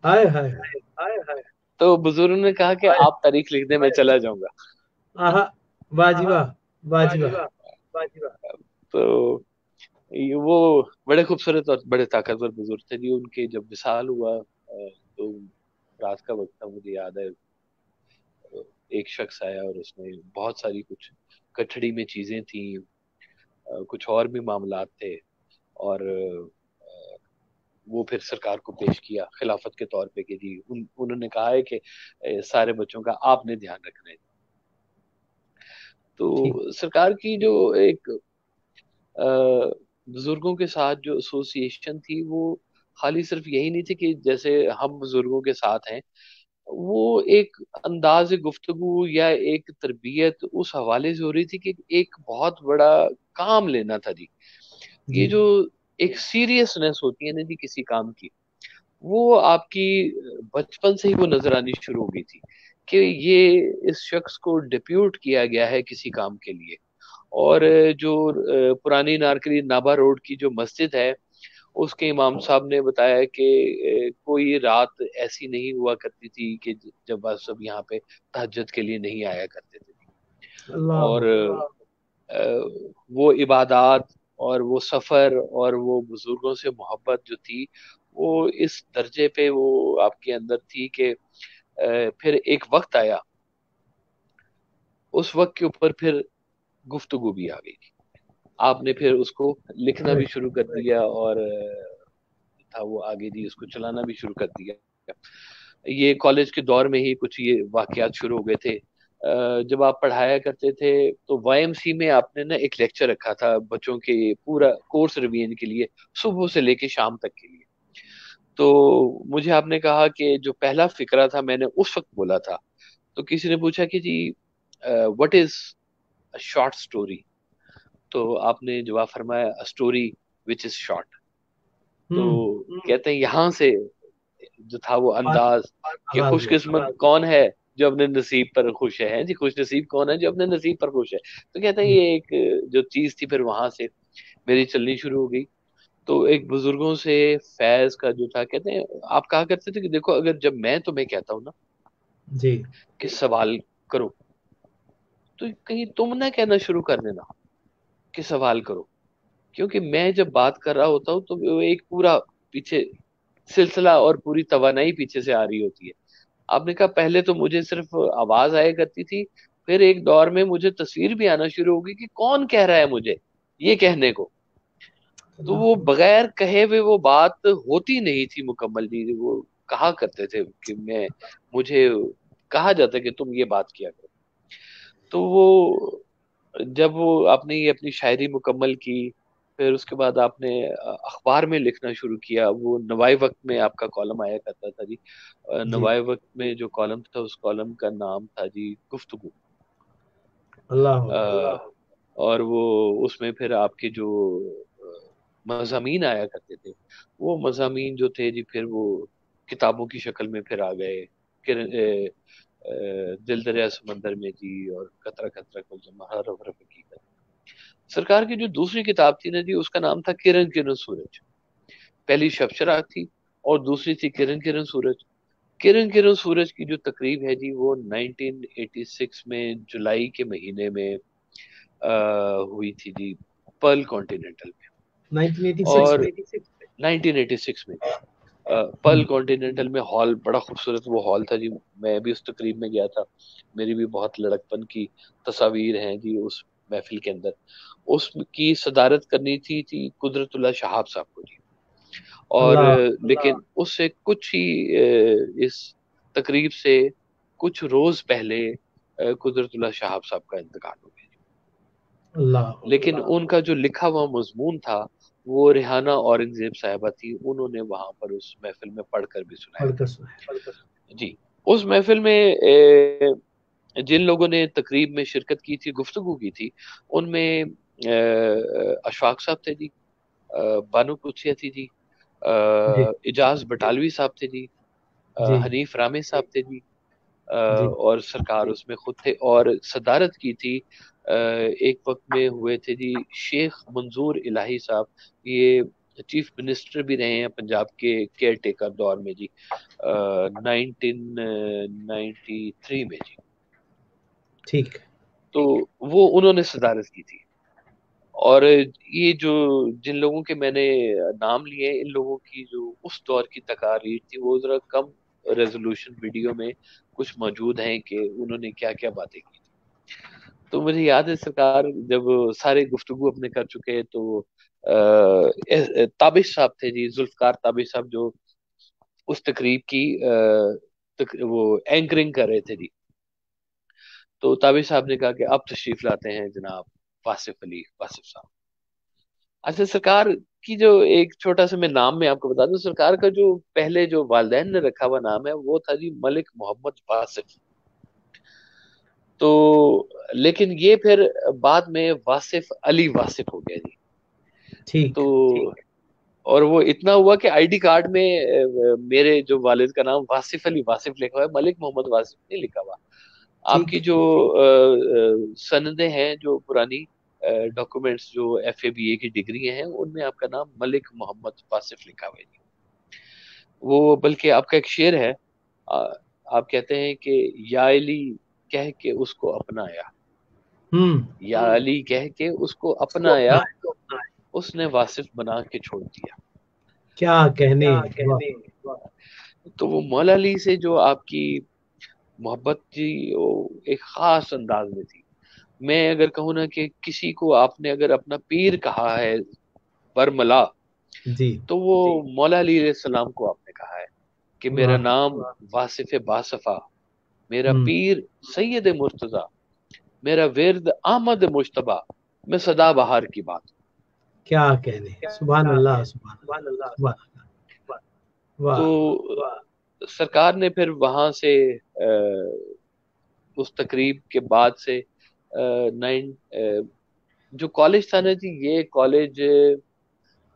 हाय हाय हाय, तो बुजुर्ग ने कहा कि आप तारीख लिख दें, मैं चला जाऊंगा। आहा, वाजिबा, वाजिबा। तो वो बड़े खूबसूरत और बड़े ताकतवर बुजुर्ग थे जी। उनके जब विसाल हुआ तो रात का वक्त था, मुझे याद है। एक शख्स आया और उसने बहुत सारी कुछ कठड़ी में चीजें थी, कुछ और भी मामलात थे, और वो फिर सरकार को पेश किया खिलाफत के तौर पे कि जी उन्होंने कहा है कि सारे बच्चों का आपने ध्यान रखना है। ठीक, तो सरकार की जो एक अ, बुजुर्गों के साथ जो एसोसिएशन थी, वो खाली सिर्फ यही नहीं थी कि जैसे हम बुजुर्गों के साथ हैं, वो एक अंदाज गुफ्तगू या एक तरबियत उस हवाले से हो रही थी कि एक बहुत बड़ा काम लेना था जी। जी ये जो एक सीरियसनेस होती है ना जी किसी काम की, वो आपकी बचपन से ही वो नजर आनी शुरू हो गई थी कि ये इस शख्स को डिप्यूट किया गया है किसी काम के लिए। और जो पुरानी नारकली नाभा रोड की जो मस्जिद है, उसके इमाम साहब ने बताया कि कोई रात ऐसी नहीं हुआ करती थी कि जब आप सब यहाँ पे तहज्जुद के लिए नहीं आया करते थे। अल्लाह, और वो इबादात और वो सफर और वो बुजुर्गों से मोहब्बत जो थी, वो इस दर्जे पे वो आपके अंदर थी कि फिर एक वक्त आया, उस वक्त के ऊपर फिर गुफ्तगू भी आ गई। आपने फिर उसको लिखना भी शुरू कर दिया, और था वो आगे जी उसको चलाना भी शुरू कर दिया। ये कॉलेज के दौर में ही कुछ ये वाकयात शुरू हो गए थे। जब आप पढ़ाया करते थे तो वाईएमसी में आपने ना एक लेक्चर रखा था बच्चों के पूरा कोर्स रिवीजन के लिए, सुबह से लेके शाम तक के लिए। तो मुझे आपने कहा कि जो पहला फिक्रा था मैंने उस वक्त बोला था। तो किसी ने पूछा कि जी what is a short story. तो आपने जवाब फरमाया a story which is short. तो कहते हैं यहाँ से जो था वो बात अंदाज कि आगाज हुआ। खुशकिस्मत कौन है जो अपने नसीब पर खुश है जी, खुश नसीब कौन है जो अपने नसीब पर खुश है। तो कहते हैं ये एक जो चीज थी फिर वहां से मेरी चलनी शुरू हो गई। तो एक बुजुर्गों से फैज का जो था, कहते हैं आप कहा करते थे कि देखो अगर जब मैं तुम्हें कहता हूँ ना जी कि सवाल करो, तो कहीं तुम ना कहना शुरू कर देना कि सवाल करो, क्योंकि मैं जब बात कर रहा होता हूँ तो वो एक पूरा पीछे सिलसिला और पूरी तवानाई पीछे से आ रही होती है। आपने कहा पहले तो मुझे सिर्फ आवाज आया करती थी, फिर एक दौर में मुझे तस्वीर भी आना शुरू होगी कि कौन कह रहा है मुझे ये कहने को। तो वो बगैर कहे हुए वो बात होती नहीं थी मुकम्मल जी। वो कहा करते थे कि मैं मुझे कहा जाता कि तुम ये बात किया करो। तो वो जब वो आपने ये अपनी शायरी मुकम्मल की, फिर उसके बाद आपने अखबार में लिखना शुरू किया। वो नवाए वक्त में आपका कॉलम आया करता था जी। जी, नवाए वक्त में जो कॉलम था उस कॉलम का नाम था जी गुफ्तगू। अल्लाह अ, और वो उसमें फिर आपके जो मज़ामीन आया करते थे, वो मज़ामीन जो थे जी फिर वो किताबों की शक्ल में फिर आ गए कि दिल दरिया समंदर में जी, और कतरा कतरा को जमा हर रफ हकीकत। सरकार की जो दूसरी किताब थी ना जी, उसका नाम था किरण किरण सूरज। पहली शबशराग थी और दूसरी थी किरण किरण सूरज। किरण किरण सूरज की जो तकरीब है जी, वो 1986 में जुलाई के महीने में हुई थी जी, पर्ल कॉन्टिनेंटल में। 1986 और में। 1986 में पर्ल हम्म। कॉन्टिनेंटल में हॉल, बड़ा खूबसूरत वो हॉल था जी। मैं भी उस तकरीब में गया था। मेरी भी बहुत लड़कपन की तस्वीर हैं जी उस महफिल के अंदर। उसकी सदारत करनी थी कुदरतुल्लाह शहाब साहब को जी। और अल्लाह। लेकिन उससे कुछ ही इस तकरीब से कुछ रोज पहले कुदरतुल्लाह शहाब साहब का इंतकाल हो गया। अल्लाह। लेकिन उनका जो लिखा हुआ मजमून था, वो रेहाना औरंगजेब साहिबा थी, उन्होंने वहां पर उस महफिल में पढ़कर भी सुनाया पढ़कर था सुनाया। जी। उस महफिल में जिन लोगों ने तकरीब में शिरकत की थी, गुफ्तगू की थी, उनमें अशफाक साहब थे जी, बानो कुचिया थी जी, जी। इजाज बटालवी साहब थे जी, जी। हनीफ रामे साहब थे जी, जी। और सरकार उसमें खुद थे। और सदारत की थी एक वक्त में हुए थे जी शेख मंजूर इलाही साहब। ये चीफ मिनिस्टर भी रहे हैं पंजाब के केयर टेकर दौर में जी, 1993 में जी। ठीक। तो वो उन्होंने सदारत की थी। और ये जो जिन लोगों के मैंने नाम लिए, इन लोगों की जो उस दौर की तकारीर थी, वो जरा कम रेजोल्यूशन वीडियो में कुछ मौजूद हैं कि उन्होंने क्या क्या बातें की। तो मुझे याद है सरकार जब सारे गुफ्तगू अपने कर चुके तो ताबिश साहब थे जी, जुल्फकार ताबिश साहब, जो उस तकरीब की वो एंकरिंग कर रहे थे जी। तो ताबिश साहब ने कहा कि अब तशरीफ लाते हैं जनाब वासिफ अली वासिफ साहब। अच्छा, सरकार की जो एक छोटा सा मैं नाम में आपको बता दूं, सरकार का जो पहले जो वालदैन ने रखा हुआ नाम है वो था जी मलिक मोहम्मद वासिफ। तो लेकिन ये फिर बाद में वासिफ अली वासिफ हो गया जी। ठीक। तो और वो इतना हुआ कि आईडी कार्ड में मेरे जो वालिद का नाम वासिफ अली वासिफ लिखा हुआ है, मलिक मोहम्मद वासिफ नहीं लिखा हुआ। आपकी ठीक। जो सनदें हैं, जो पुरानी डॉक्यूमेंट्स, जो FA BA की डिग्री हैं, उनमें आपका नाम मलिक मोहम्मद वासिफ लिखा हुआ है जी। वो बल्कि आपका एक शेर है, आ, आप कहते हैं कि या अली कह के उसको अपनाया, हम्म। या अली कह के उसको उसको अपना। अपनाया, उसने वासिफ बना के छोड़ दिया। क्या कहने। वाह। तो वो मौला अली से जो आपकी मोहब्बत थी, वो एक खास अंदाज में थी। मैं अगर कहूँ ना कि किसी को आपने अगर अपना पीर कहा है, बरमला, जी। तो वो मौला अली सलाम को आपने कहा है कि मेरा वाह। नाम वासिफ बासफा, मेरा हम्म। पीर सैयद मुर्तजा, मेरा विर्द अहमद मुश्तबा, मैं सदा बहार की बात। क्या कहने। सुभान अल्लाह, सुभान अल्लाह, सुभान अल्लाह। वाह। तो सरकार ने फिर वहां से उस तकरीब के बाद से जो कॉलेज था ना जी, ये कॉलेज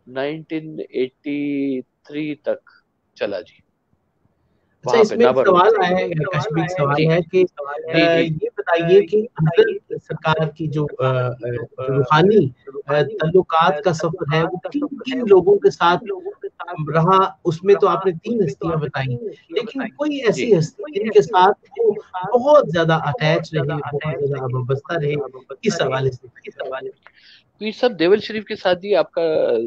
1983 तक चला जी, अच्छा, वहां पे इसमें एक नाबारूद सवाल में। आया है, काशिफ, एक जी सवाल है कि जी जी। ये बताइए कि हजरत सरकार की जो रूहानी ताल्लुकात का सफर है, वो किन किन लोगों के साथ रहा। उसमें तो आपने तीन हस्तियां बताई, लेकिन कोई जी ऐसी हस्ती जिनके साथ वो बहुत ज्यादा अटैच रहे, बहुत ज्यादा वाबस्ता रहे, इस हवाले से बताइए। पीर साहब देवल शरीफ के साथ जी आपका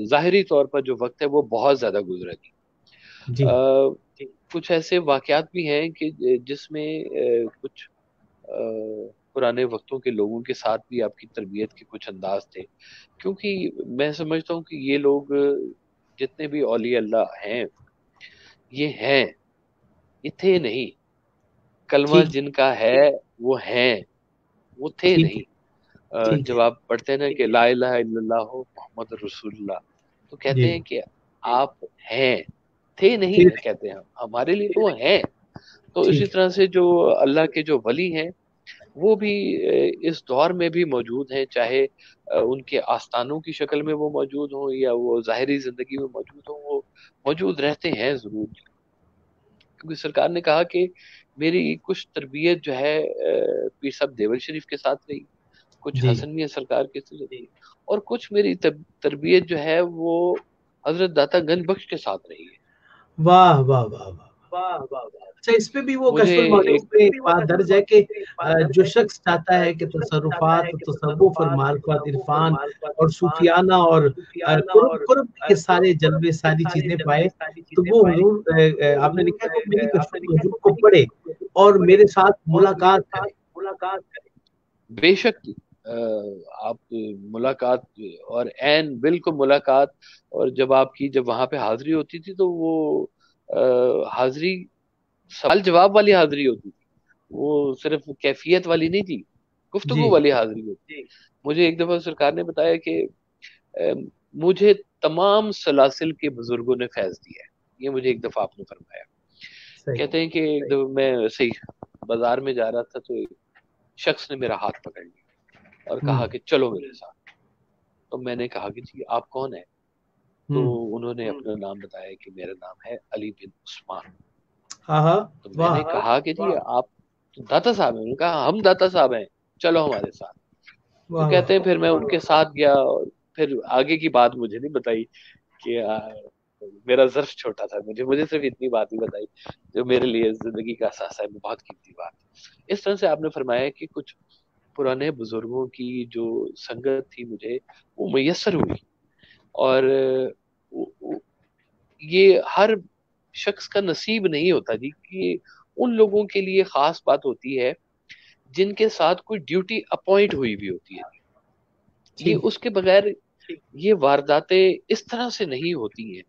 जाहिरी तौर पर जो वक्त है वो बहुत ज्यादा गुजरा जी। जी। कुछ ऐसे वाकयात भी हैं कि जिसमें कुछ पुराने वक्तों के लोगों के साथ भी आपकी तरबियत के कुछ अंदाज थे। क्योंकि मैं समझता हूँ कि ये लोग जितने भी औलिया अल्लाह हैं, ये हैं, ये थे नहीं। कलमा ठीक। जिनका है वो हैं, वो थे ठीक नहीं। है। ठीक जब है। आप पढ़ते हैं ना कि ला इलाहा इल्लल्लाह मोहम्मद रसूलुल्लाह, तो कहते जी। हैं कि आप हैं, थे नहीं फिर। है कहते हैं, हम हमारे लिए तो वो हैं। तो इसी ठीक है। तरह से जो अल्लाह के जो वली हैं, वो भी इस दौर में भी मौजूद हैं, चाहे उनके आस्थानों की शक्ल में वो मौजूद हो या वो जाहिरी जिंदगी में मौजूद हो, वो मौजूद रहते हैं जरूर। क्योंकि सरकार ने कहा कि मेरी कुछ तरबियत जो है पीर साहब देवर शरीफ के साथ रही, कुछ हसन मियां सरकार की से रही, और कुछ मेरी तरबियत जो है वो हजरत दाता गंज बख्श के साथ रही है। वाह वाह वाह वाह। अच्छा, इसमें भी वो मुझे कशफुल मखलूक एक में एक बात दर्ज है कि जो शख्स चाहता है कि तसर्रुफात, तसव्वुफ और मारिफत, इरफान और सूफियाना और कुर्ब कुर्ब के सारे जलवे, सारी चीजें पाए, तो वो हुजूर आपने लिखा है कि मेरी कशफुल मखलूक को पढ़े और मेरे साथ मुलाकात करे। बेशक आप मुलाकात, और एन बिल्कुल मुलाकात, और जब आपकी जब वहां पे हाजिरी होती थी तो वो हाजिरी सवाल जवाब वाली हाजिरी होती थी, वो सिर्फ कैफियत वाली नहीं थी, जी गुफ्तगू वाली हाजिरी होती थी। मुझे एक दफा सरकार ने बताया कि अ, मुझे तमाम सलासिल के बुजुर्गों ने फैज दिया है, ये मुझे एक दफा आपने फरमाया। सही। कहते हैं कि एक दफा मैं ऐसे ही बाजार में जा रहा था तो एक शख्स ने मेरा हाथ पकड़ लिया और कहा कि चलो मेरे साथ। तो मैंने कहा कि जी आप कौन है? तो हम्म। उन्होंने अपना नाम बताया कि मेरा नाम है अली बिन उस्मान। हाँ हाँ। तो वाह मैंने कहा कि जी आप तो दाता साहब हैं? उन्होंने कहा हम दाता साहब हैं, चलो हमारे साथ। तो वाह वाह। कहते हैं फिर मैं उनके साथ गया, और फिर आगे की बात मुझे नहीं बताई कि मेरा ज़र्फ छोटा था, मुझे मुझे सिर्फ इतनी बात ही बताई जो मेरे लिए जिंदगी का असासा है, बहुत कीमती बात। इस तरह से आपने फरमाया कि कुछ पुराने बुजुर्गों की जो संगत थी मुझे वो मैसर हुई, और ये हर शख्स का नसीब नहीं होता जी, कि उन लोगों के लिए खास बात होती है जिनके साथ कोई ड्यूटी अपॉइंट हुई भी होती है। ये ठीक। उसके बगैर ये वारदातें इस तरह से नहीं होती हैं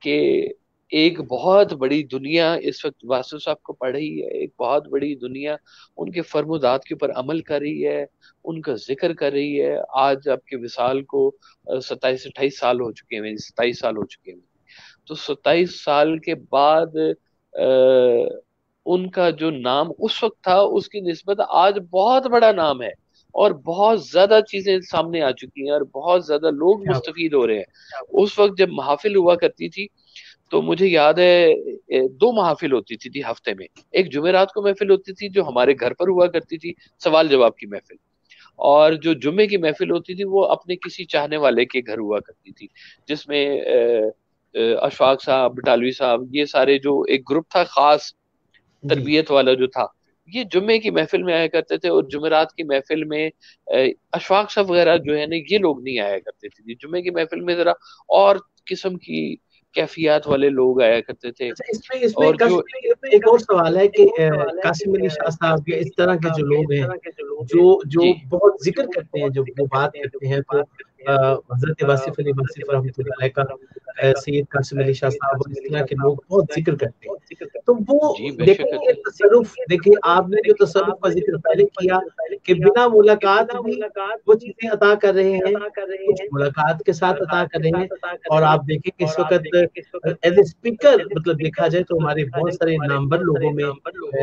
कि एक बहुत बड़ी दुनिया इस वक्त वासु साहब को पढ़ रही है, एक बहुत बड़ी दुनिया उनके फरमुदात के ऊपर अमल कर रही है, उनका जिक्र कर रही है। आज आपके विसाल को 27-28 साल हो चुके हैं, 27 साल हो चुके हैं। तो 27 साल के बाद उनका जो नाम उस वक्त था उसकी निस्बत आज बहुत बड़ा नाम है, और बहुत ज्यादा चीजें सामने आ चुकी हैं, और बहुत ज्यादा लोग क्या बात। मुस्तफीद हो रहे हैं। उस वक्त जब महफिल हुआ करती थी तो मुझे याद है दो महफिल होती थी हफ्ते में। एक जुमेरात को महफिल होती थी जो हमारे घर पर हुआ करती थी, सवाल जवाब की महफिल, और जो जुम्मे की महफिल होती थी वो अपने किसी चाहने वाले के घर हुआ करती थी, जिसमें अशफाक साहब, बटालवी साहब, ये सारे जो एक ग्रुप था खास जी। तरबियत वाला जो था, ये जुम्मे की महफिल में आया करते थे। और जुमेरात की महफिल में अशफाक साहब वगैरह जो है ना ये लोग नहीं आया करते थे। जुम्मे की महफिल में जरा और किस्म की कैफियत वाले लोग आया करते थे। अच्छा, इसमें इसमें और जो एक और सवाल है कि कासिम अली शाह साहब या इस तरह के जो लोग हैं जो जो जी बहुत जिक्र करते हैं, जो वो बात करते हैं, तो हजरत वासिफ अली वासिफ रहमतुल्लाह अलैह का, सैयद कासिम अली शाह साहब और इस तरह के लोग बहुत जिक्र करते हैं। तो जी वो बेशक देखेंगे करते तसरुफ, देखिए आपने जो तसरुफ का जिक्र पहले किया कि बिना मुलाकात भी वो चीजें अता कर रहे हैं, कुछ मुलाकात के साथ अता कर रहे हैं। और आप देखेंगे इस वक्त एज ए स्पीकर, मतलब देखा जाए तो हमारे बहुत सारे नामवर लोगों में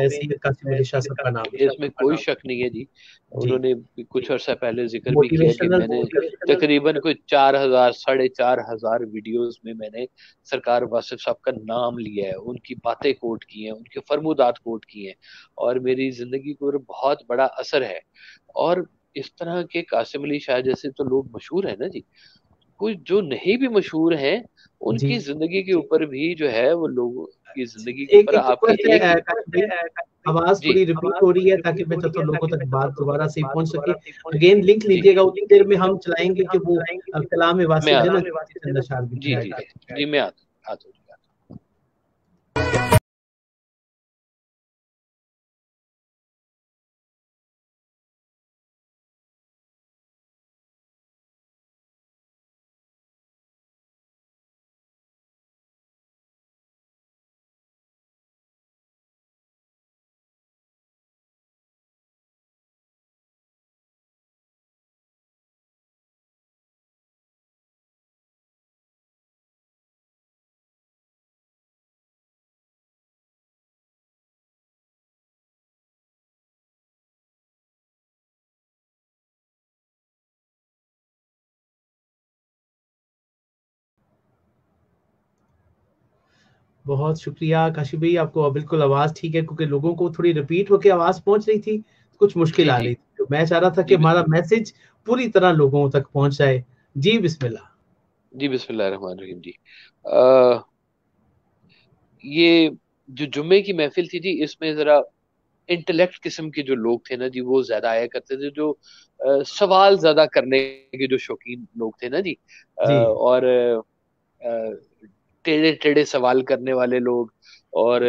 सैयद कासिम अली शाह साहब का नाम हैं, इसमें कोई शक नहीं है जी। जी। उन्होंने कुछ अर्सा पहले जिक्र भी किया कि मोटिवेशनल मैंने स्पीकर। तकरीबन कोई 4,000 4,500 वीडियोस में मैंने सरकार वासिफ साहब का नाम लिया है, उनकी बातें कोट की हैं, उनके फरमुदात कोट किए हैं, और मेरी जिंदगी को बहुत बड़ा असर है। और इस तरह के कासिम अली शाह जैसे तो लोग मशहूर है ना जी, कोई जो नहीं भी मशहूर हैं जी। उनकी जिंदगी के ऊपर भी जो है वो लोगों की जिंदगी के एक ऊपर एक आपकी रिक्वेस्ट है एक काशिफ भाई, आवाज जी थोड़ी रिपीट हो रही है ताकि मैं चाहता हूँ लोगों तक बात दोबारा से पहुंच सके। अगेन लिंक जी लीजिएगा, उतनी देर में हम चलाएंगे कि वो कलाम मैं वासिफ है आता ना, हूँ। चंद अशआर भी जी पढ़ाया जी जाए। जी जी मैं आता हूँ। बहुत शुक्रिया काशिफ भाई, आपको बिल्कुल आवाज ठीक है, क्योंकि लोगों को थोड़ी रिपीट होकर आवाज पहुंच रही थी, कुछ मुश्किल जी आ जी रही थी। तो मैं चाह रहा था कि हमारा मैसेज पूरी तरह लोगों तक पहुंच जाए। जी बिस्मिल्लाह। जी बिस्मिल्लाह रहमान रहीम जी। आ, ये जो जुम्मे की महफिल थी जी, इसमें जरा इंटेलेक्ट किस्म के जो लोग थे ना जी, वो ज्यादा आया करते थे, जो सवाल ज्यादा करने के जो शौकीन लोग थे ना जी, जी और टेढ़े टेढ़े सवाल करने वाले लोग, और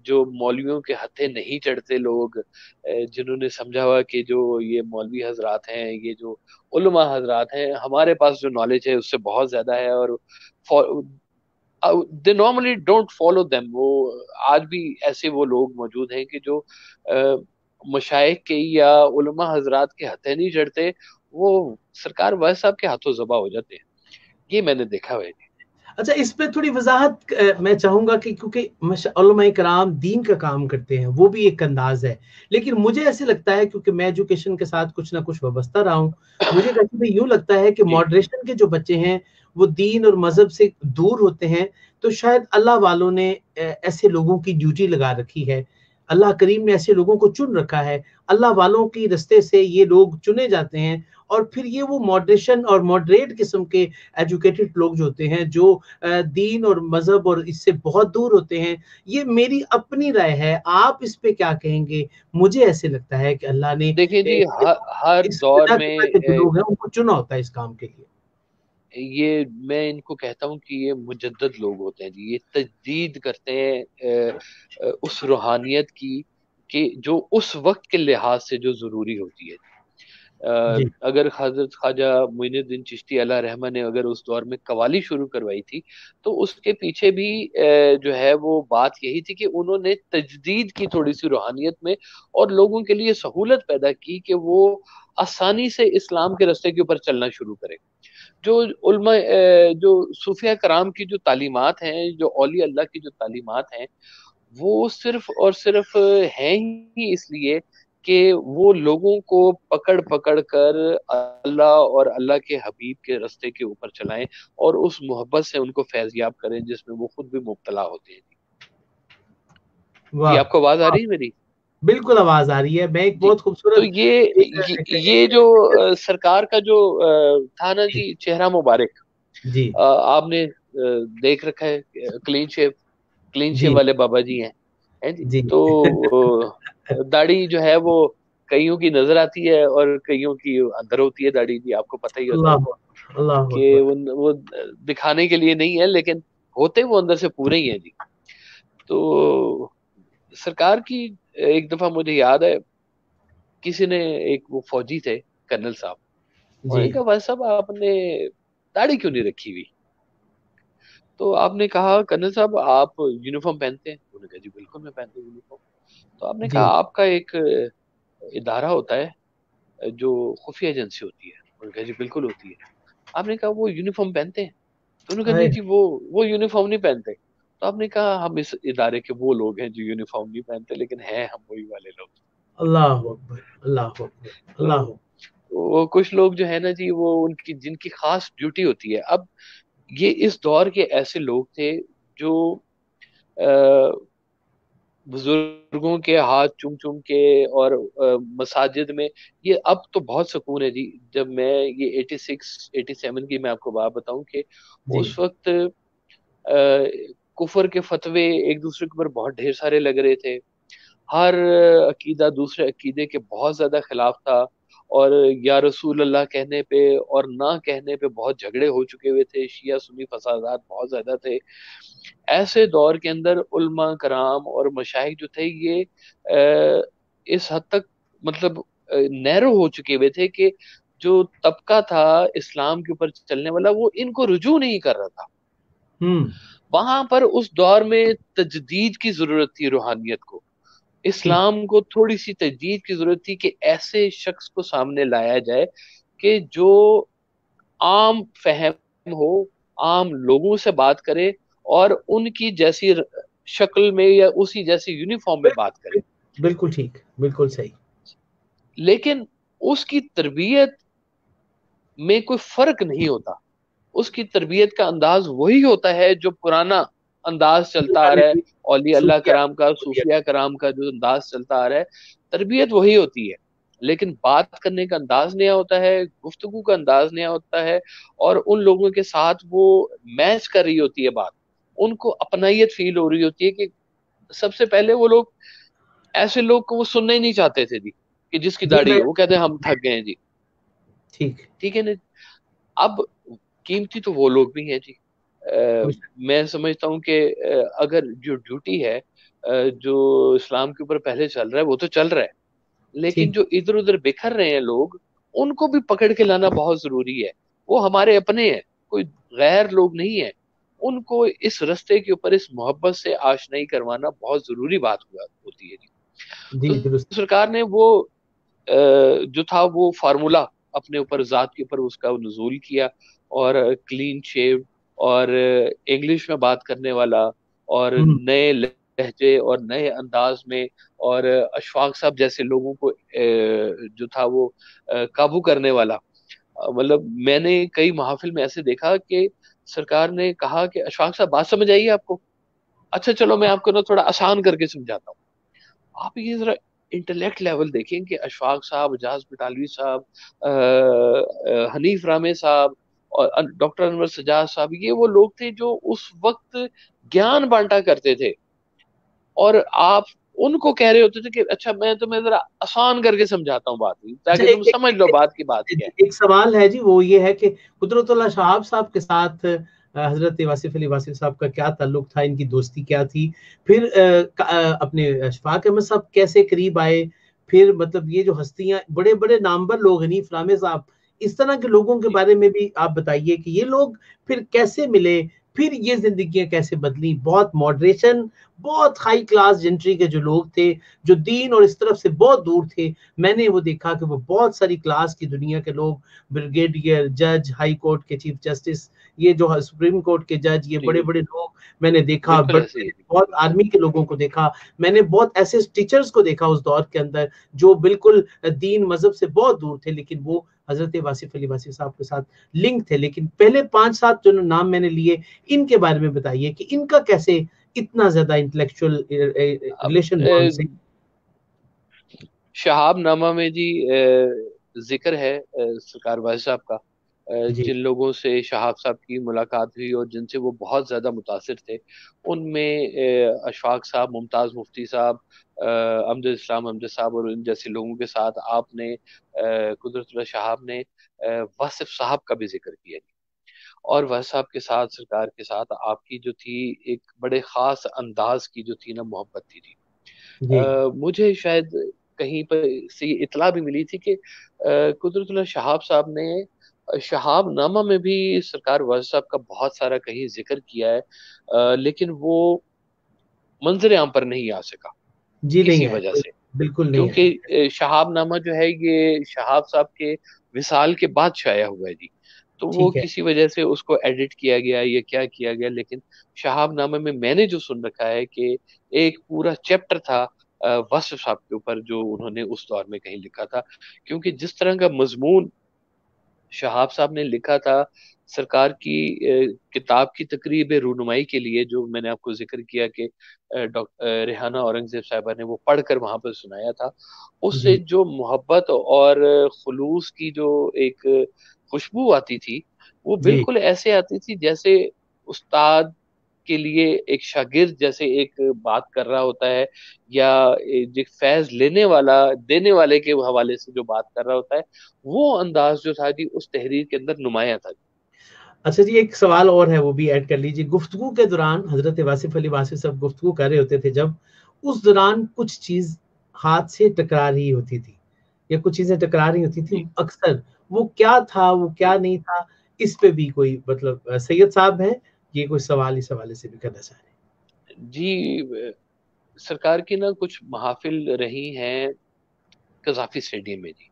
जो मौलवियों के हत्थे नहीं चढ़ते लोग, जिन्होंने समझा हुआ कि जो ये मौलवी हजरात हैं, ये जो उलमा हजरात हैं, हमारे पास जो नॉलेज है उससे बहुत ज्यादा है, और they normally don't follow them. वो आज भी ऐसे वो लोग मौजूद हैं कि जो मशाइख के या उलमा हजरात के हत्थे नहीं चढ़ते, वो सरकार वाइस साहब के हाथों जबा हो जाते हैं। ये मैंने देखा हुआ है। अच्छा, इस पे थोड़ी वजाहत मैं चाहूंगा कि क्योंकि उलमाए कराम दीन का काम करते हैं, वो भी एक अंदाज है। लेकिन मुझे ऐसे लगता है, क्योंकि मैं एजुकेशन के साथ कुछ ना कुछ वाबस्ता रहा हूँ, मुझे कभी भी यूं लगता है कि जी मॉडरेशन के जो बच्चे हैं वो दीन और मजहब से दूर होते हैं। तो शायद अल्लाह वालों ने ऐसे लोगों की ड्यूटी लगा रखी है, अल्लाह करीम ने ऐसे लोगों को चुन रखा है, अल्लाह वालों की रस्ते से ये लोग चुने जाते हैं। और फिर ये वो मॉडरेशन और मॉडरेट किस्म के एजुकेटेड लोग जो होते हैं, जो दीन और मजहब और इससे बहुत दूर होते हैं। ये मेरी अपनी राय है, आप इस पे क्या कहेंगे? मुझे ऐसे लगता है कि अल्लाह ने देखिए जी, हर इस दौर तरह में के जो लोग हैं उनको चुना होता है इस काम के लिए। ये मैं इनको कहता हूँ कि ये मुजद्दद लोग होते हैं जी। ये तजदीद करते हैं उस रूहानियत की, कि जो उस वक्त के लिहाज से जो जरूरी होती है। जी अगर हजरत ख्वाजा मोइनुद्दीन चिश्ती अला रहमा ने अगर उस दौर में कवाली शुरू करवाई थी, तो उसके पीछे भी जो है वो बात यही थी कि उन्होंने तजदीद की थोड़ी सी रूहानियत में, और लोगों के लिए सहूलत पैदा की कि वो आसानी से इस्लाम के रास्ते के ऊपर चलना शुरू करें। जो उलमा जो सूफिया कराम की जो तालीमात हैं, जो औलिया अल्लाह की जो तालीमात हैं, वो सिर्फ और सिर्फ हैं ही इसलिए कि वो लोगों को पकड़ पकड़ कर अल्लाह और अल्लाह के हबीब के रास्ते के ऊपर चलाएं, और उस मोहब्बत से उनको फैजियाब करें जिसमें वो खुद भी मुब्तला होते हैं। जी वाह आपको आवाज आ वाह, रही है मेरी? बिल्कुल आवाज आ रही है। मैं एक जी। बहुत तो खूबसूरत ये जो सरकार का जो था ना जी, चेहरा मुबारक, जी आपने देख रखा है, क्लीन शेव जी वाले बाबा जी हैं जी। जी तो दाढ़ी जो है वो कईयों की नजर आती है और कईयों की अंदर होती है दाढ़ी जी, आपको पता ही होता है अल्लाह अल्लाह कि अकबर। वो दिखाने के लिए नहीं है, लेकिन होते वो अंदर से पूरे ही हैं जी। तो सरकार की एक दफा मुझे याद है, किसी ने, एक वो फौजी थे, कर्नल साहब, जी उन्होंने कहा भाई साहब आपने दाढ़ी क्यों नहीं रखी हुई? तो आपने कहा कर्नल साहब आप यूनिफॉर्म पहनते हैं? उन्होंने कहा जी बिल्कुल मैं पहनता हूँ यूनिफॉर्म। तो आपने कहा जी आपका एक इदारा होता है जो खुफिया एजेंसी होती है? उन्होंने कहा जी बिल्कुल होती है। आपने कहा वो यूनिफॉर्म पहनते हैं? तो उन्होंने कहा नहीं हाय, जी, वो यूनिफॉर्म नहीं पहनते। तो आपने कहा हम इस इदारे के वो लोग हैं जो यूनिफॉर्म नहीं पहनते, लेकिन हैं हम वही वाले लोग। अल्लाह अकबर अल्लाह अकबर अल्लाह तो वो कुछ लोग जो है ना जी, वो उनकी जिनकी खास ड्यूटी होती है। अब ये इस दौर के ऐसे लोग थे जो बुजुर्गों के हाथ चूम चूम के, और मसाजिद में, ये अब तो बहुत सुकून है जी। जब मैं ये 86 87 की मैं आपको बात बताऊं कि जी उस वक्त कुफर के फतवे एक दूसरे के ऊपर बहुत ढेर सारे लग रहे थे। हर अकीदा दूसरे अकीदे के बहुत ज्यादा खिलाफ था, और या रसूल अल्लाह कहने पे और ना कहने पे बहुत झगड़े हो चुके हुए थे, शिया सुन्नी फसादात बहुत ज्यादा थे। ऐसे दौर के अंदर उल्मा कराम और मशाइख जो थे, ये इस हद तक मतलब नैरो हो चुके हुए थे कि जो तबका था इस्लाम के ऊपर चलने वाला, वो इनको रुजू नहीं कर रहा था। हम्म वहां पर उस दौर में तजदीद की जरूरत थी रूहानियत को, ठीक इस्लाम को थोड़ी सी तजदीद की जरूरत थी कि ऐसे शख्स को सामने लाया जाए कि जो आम फहम हो, आम लोगों से बात करे, और उनकी जैसी शक्ल में या उसी जैसी यूनिफॉर्म में बात करे। बिल्कुल ठीक, बिल्कुल सही। लेकिन उसकी तरबियत में कोई फर्क नहीं होता। उसकी तरबियत का अंदाज वही होता है जो पुराना अंदाज चलता आ रहा है, औलिया अल्लाह शुक्रिया कराम का, शुक्रिया। सूफिया कराम का जो अंदाज चलता आ रहा है, तरबियत वही होती है। लेकिन बात करने का अंदाज नया होता है, गुफ्तगू का अंदाज नया होता है, और उन लोगों के साथ वो मैच कर रही होती है बात, उनको अपनाइयत फील हो रही होती है कि सबसे पहले वो लोग, ऐसे लोग को वो सुनना ही नहीं चाहते थे जी, कि जिसकी जी दाढ़ी मैं है, वो कहते हैं हम थक गए हैं जी। ठीक। ठीक है ना। अब कीमती तो वो लोग भी हैं जी। कुछ मैं समझता हूँ कि अगर जो ड्यूटी है, जो इस्लाम के ऊपर पहले चल रहा है वो तो चल रहा है, लेकिन ठीक। जो इधर उधर बिखर रहे हैं लोग, उनको भी पकड़ के लाना बहुत जरूरी है। वो हमारे अपने हैं, कोई गैर लोग नहीं है। उनको इस रास्ते के ऊपर इस मोहब्बत से आशनाई करवाना बहुत जरूरी बात हुआ होती है जी। जी दुरुस्त। तो सरकार ने वो जो था वो फार्मूला अपने ऊपर, जात के ऊपर उसका नजूल किया, और क्लीन शेव, और इंग्लिश में बात करने वाला, और हम्म। नए लहजे और नए अंदाज में, और अशफाक साहब जैसे लोगों को जो था वो काबू करने वाला। मतलब मैंने कई महफिल में ऐसे देखा कि सरकार ने कहा कि अशफाक साहब बात समझ आई आपको, अच्छा चलो मैं आपको ना थोड़ा आसान करके समझाता हूँ। आप ये जरा इंटेलेक्ट लेवल देखें कि अशफाक साहब, एजाज बटालवी साहब, हनीफ रामे साहब, और डॉक्टर अनवर सजाद साहब, ये वो लोग थे जो उस वक्त ज्ञान बांटा करते थे, और आप उनको कह रहे होते थे कि अच्छा मैं तुम्हें जरा आसान करके समझाता हूँ बात, अच्छा ताकि तुम समझ लो बात की बात क्या है। एक सवाल है जी, वो ये है कि कुदरतुल्लाह शहाब साहब के साथ हजरत वासिफ अली वासिफ साहब का क्या ताल्लुक था, इनकी दोस्ती क्या थी? फिर अपने अशफाक अहमद साहब कैसे करीब आए? फिर मतलब ये जो हस्तियां, बड़े बड़े नामवर लोग, हनीफ रामे साहब, इस तरह के लोगों के जी बारे में भी आप बताइए कि ये लोग फिर कैसे मिले, फिर ये जिंदगियां कैसे बदली। बहुत मॉडरेशन, बहुत हाई क्लास जेंट्री के जो लोग थे, जो दीन और इस तरफ से बहुत दूर थे, मैंने वो देखा कि वो बहुत सारी क्लास की दुनिया के लोग, ब्रिगेडियर, जज, हाई कोर्ट के चीफ जस्टिस, ये जो सुप्रीम कोर्ट के जज, ये जी बड़े बड़े लोग मैंने देखा, बिल्कुल बड़े ऐसे ही है जी, बहुत बिल्कुल ऐसे आर्मी के लोगों को देखा, मैंने बहुत ऐसे टीचर्स को देखा उस दौर के अंदर जो बिल्कुल दीन मजहब से बहुत दूर थे, लेकिन वो हजरत वासिफ अली वासिफ साहब के साथ लिंक थे। लेकिन पहले 5-7 जो नाम मैंने लिए, इनके बारे में बताइए कि इनका कैसे इतना ज्यादा इंटेलेक्चुअल अब रिलेशन हुआ उनसे। शहाब नामा में जी जिक्र है सरकार वाजिद साहब का, जी। जिन लोगों से शहाब साहब की मुलाकात हुई और जिनसे वो बहुत ज्यादा मुतासिर थे, उनमें अशफाक साहब, मुमताज मुफ्ती साहब, अमजद इस्लाम अमजद साहब, और इन जैसे लोगों के साथ आपने कुदरतुल्लाह शहाब ने वासिफ साहब का भी जिक्र किया। और वासिफ साहब के साथ, सरकार के साथ आपकी जो थी एक बड़े खास अंदाज की जो थी ना मोहब्बत थी। जी। मुझे शायद कहीं पर से ये इतला भी मिली थी कि कुदरतुल्लाह शहाब साहब ने शहाब नामा में भी सरकार वाजिद साहब का बहुत सारा कहीं जिक्र किया है, लेकिन वो मंजर आम पर नहीं आ सका जी नहीं किसी आए, वजह से। बिल्कुल नहीं क्योंकि आए। शहाब नामा जो है ये शहाब साहब के विसाल के बाद शाया हुआ है जी, तो वो ठीक है। किसी वजह से उसको एडिट किया गया या क्या किया गया, लेकिन शहाब नामा में मैंने जो सुन रखा है कि एक पूरा चैप्टर था वस्फ साहब के ऊपर, जो उन्होंने उस दौर में कहीं लिखा था। क्योंकि जिस तरह का मजमून शहाब साहब ने लिखा था सरकार की किताब की तकरीब रूनुमाई के लिए, जो मैंने आपको जिक्र किया कि डॉक्टर रेहाना औरंगजेब साहबा ने वो पढ़कर वहां पर सुनाया था, उससे जी। जो मोहब्बत और खुलूस की जो एक खुशबू आती थी, वो जी। बिल्कुल ऐसे आती थी जैसे उस्ताद के लिए एक शागिर्द जैसे एक बात कर रहा होता है, या जो फैज लेने वाला देने वाले के हवाले से जो बात कर रहा होता है, वो अंदाज जो था जी उस तहरीर के अंदर नुमाया था। अच्छा जी, एक सवाल और है, वो भी ऐड कर लीजिए। गुफ्तगू के दौरान हजरत वासिफ अली वासिफ साहब गुफ्तगू कर रहे होते थे, जब उस दौरान कुछ चीज हाथ से टकरा रही होती थी या कुछ चीजें टकरा रही होती थी जी अक्सर, वो क्या था, वो क्या जी नहीं था? इस पे भी कोई मतलब सैयद साहब है, ये कोई सवाल इस हवाले से भी करना चाह रहे जी सरकार की ना कुछ महाफिल रही हैं कजाफी स्टेडियम में जी। हैं?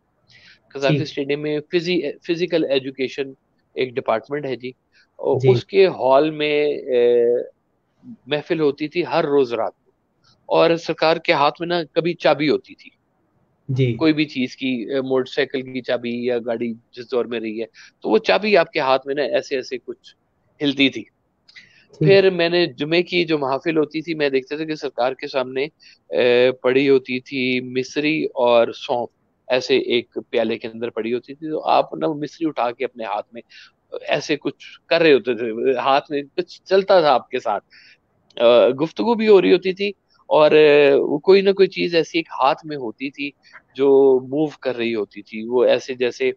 कजाफी ठीक। स्टेडियम में फिजिकल एजुकेशन एक डिपार्टमेंट है जी, और जी। उसके हॉल में महफिल होती थी हर रोज रात को। और सरकार के हाथ में ना कभी चाबी होती थी, जी। कोई भी चीज की, मोटरसाइकिल की चाबी या गाड़ी जिस दौर में रही है, तो वो चाबी आपके हाथ में ना ऐसे ऐसे कुछ हिलती थी। ठीक। फिर मैंने जुमे की जो महफिल होती थी, मैं देखता था कि सरकार के सामने पड़ी होती थी मिस्री और सौंफ। ऐसे एक प्याले के अंदर पड़ी होती थी, तो आप ना वो मिश्री उठा के अपने हाथ में ऐसे कुछ कर रहे होते थे, हाथ में कुछ चलता था आपके साथ, गुफ्तगू भी हो रही होती थी, और वो कोई ना कोई चीज ऐसी एक हाथ में होती थी जो मूव कर रही होती थी, वो ऐसे जैसे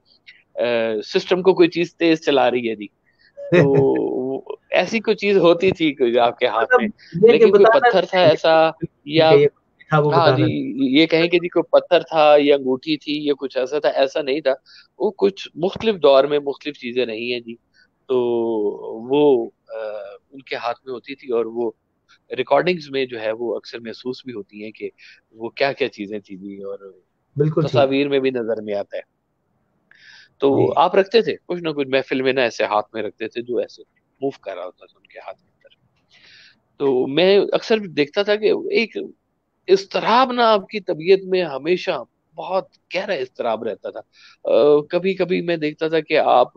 सिस्टम को कोई चीज तेज चला रही है जी। तो ऐसी कोई चीज होती थी कोई आपके हाथ में, मतलब ये कि लेकिन कोई बताना पत्थर था नहीं ऐसा, ठीक या है, ये था वो हाँ जी, बताना। ये कहें कि जी कोई पत्थर था या अंगूठी थी या कुछ ऐसा था, ऐसा नहीं था। वो कुछ मुख्तलिफ दौर में मुख्तलिफ चीजें रही हैं जी। तो वो उनके हाथ में होती थी, और वो रिकॉर्डिंग्स में जो है वो अक्सर महसूस भी होती हैं कि वो क्या क्या चीजें थी जी, और बिल्कुल ठीक। तस्वीर में भी नजर में आता है। तो जी आप रखते थे कुछ ना कुछ महफिल में ना, ऐसे हाथ में रखते थे जो ऐसे मूव कर रहा होता था उनके हाथ के अंदर। तो मैं अक्सर देखता था कि एक इस्तराब ना आपकी तबीयत में हमेशा बहुत गहरा इस्तराब रहता था। कभी कभी मैं देखता था कि आप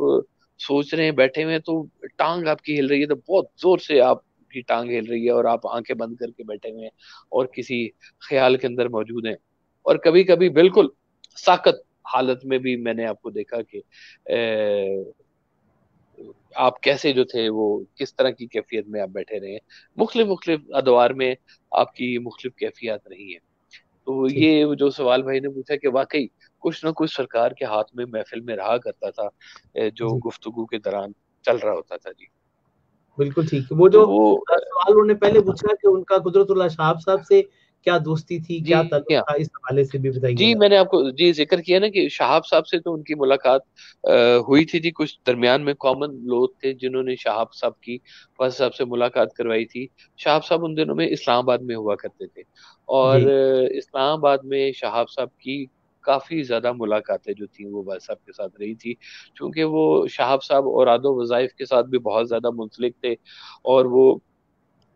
सोच रहे हैं बैठे हुए हैं, तो टांग आपकी हिल रही है, तो बहुत जोर से आपकी टांग हिल रही है, और आप आंखें बंद करके बैठे हुए हैं और किसी ख्याल के अंदर मौजूद हैं। और कभी कभी बिल्कुल साकत हालत में भी मैंने आपको देखा कि आप कैसे जो थे वो किस तरह की कैफियत में आप बैठे रहे हैं। मुख्तलिफ मुख्तलिफ अदवार में आपकी मुख्तलिफ कैफियत रही हैं। तो ठीक। ये जो सवाल भाई ने पूछा कि वाकई कुछ ना कुछ सरकार के हाथ में महफिल में रहा करता था, जो जी गुफ्तगू के दौरान चल रहा होता था जी। बिल्कुल ठीक। वो तो जो वो सवाल उन्होंने पहले पूछा कि उनका कुदरतुल्लाह शाह साहब से क्या दोस्ती थी, जी क्या ताल्लुक हाँ, था, इस हवाले से भी जी बताइएगा। मैंने आपको जी जिक्र किया ना कि शहाब साहब से तो उनकी मुलाकात हुई थी जी। कुछ दरमियान में कॉमन लोग थे जिन्होंने शहाब साहब की वज़ साहब से मुलाकात करवाई थी। शहाब साहब उन दिनों में इस्लामाबाद में हुआ करते थे, और जी इस्लामाबाद में शहाब साहब की काफी ज्यादा मुलाकातें जो थी वो वज़ साहब के साथ रही थी, क्योंकि वो शहाब साहब और आदो वज़ाइफ के साथ भी बहुत ज्यादा मुंसलिक थे। और वो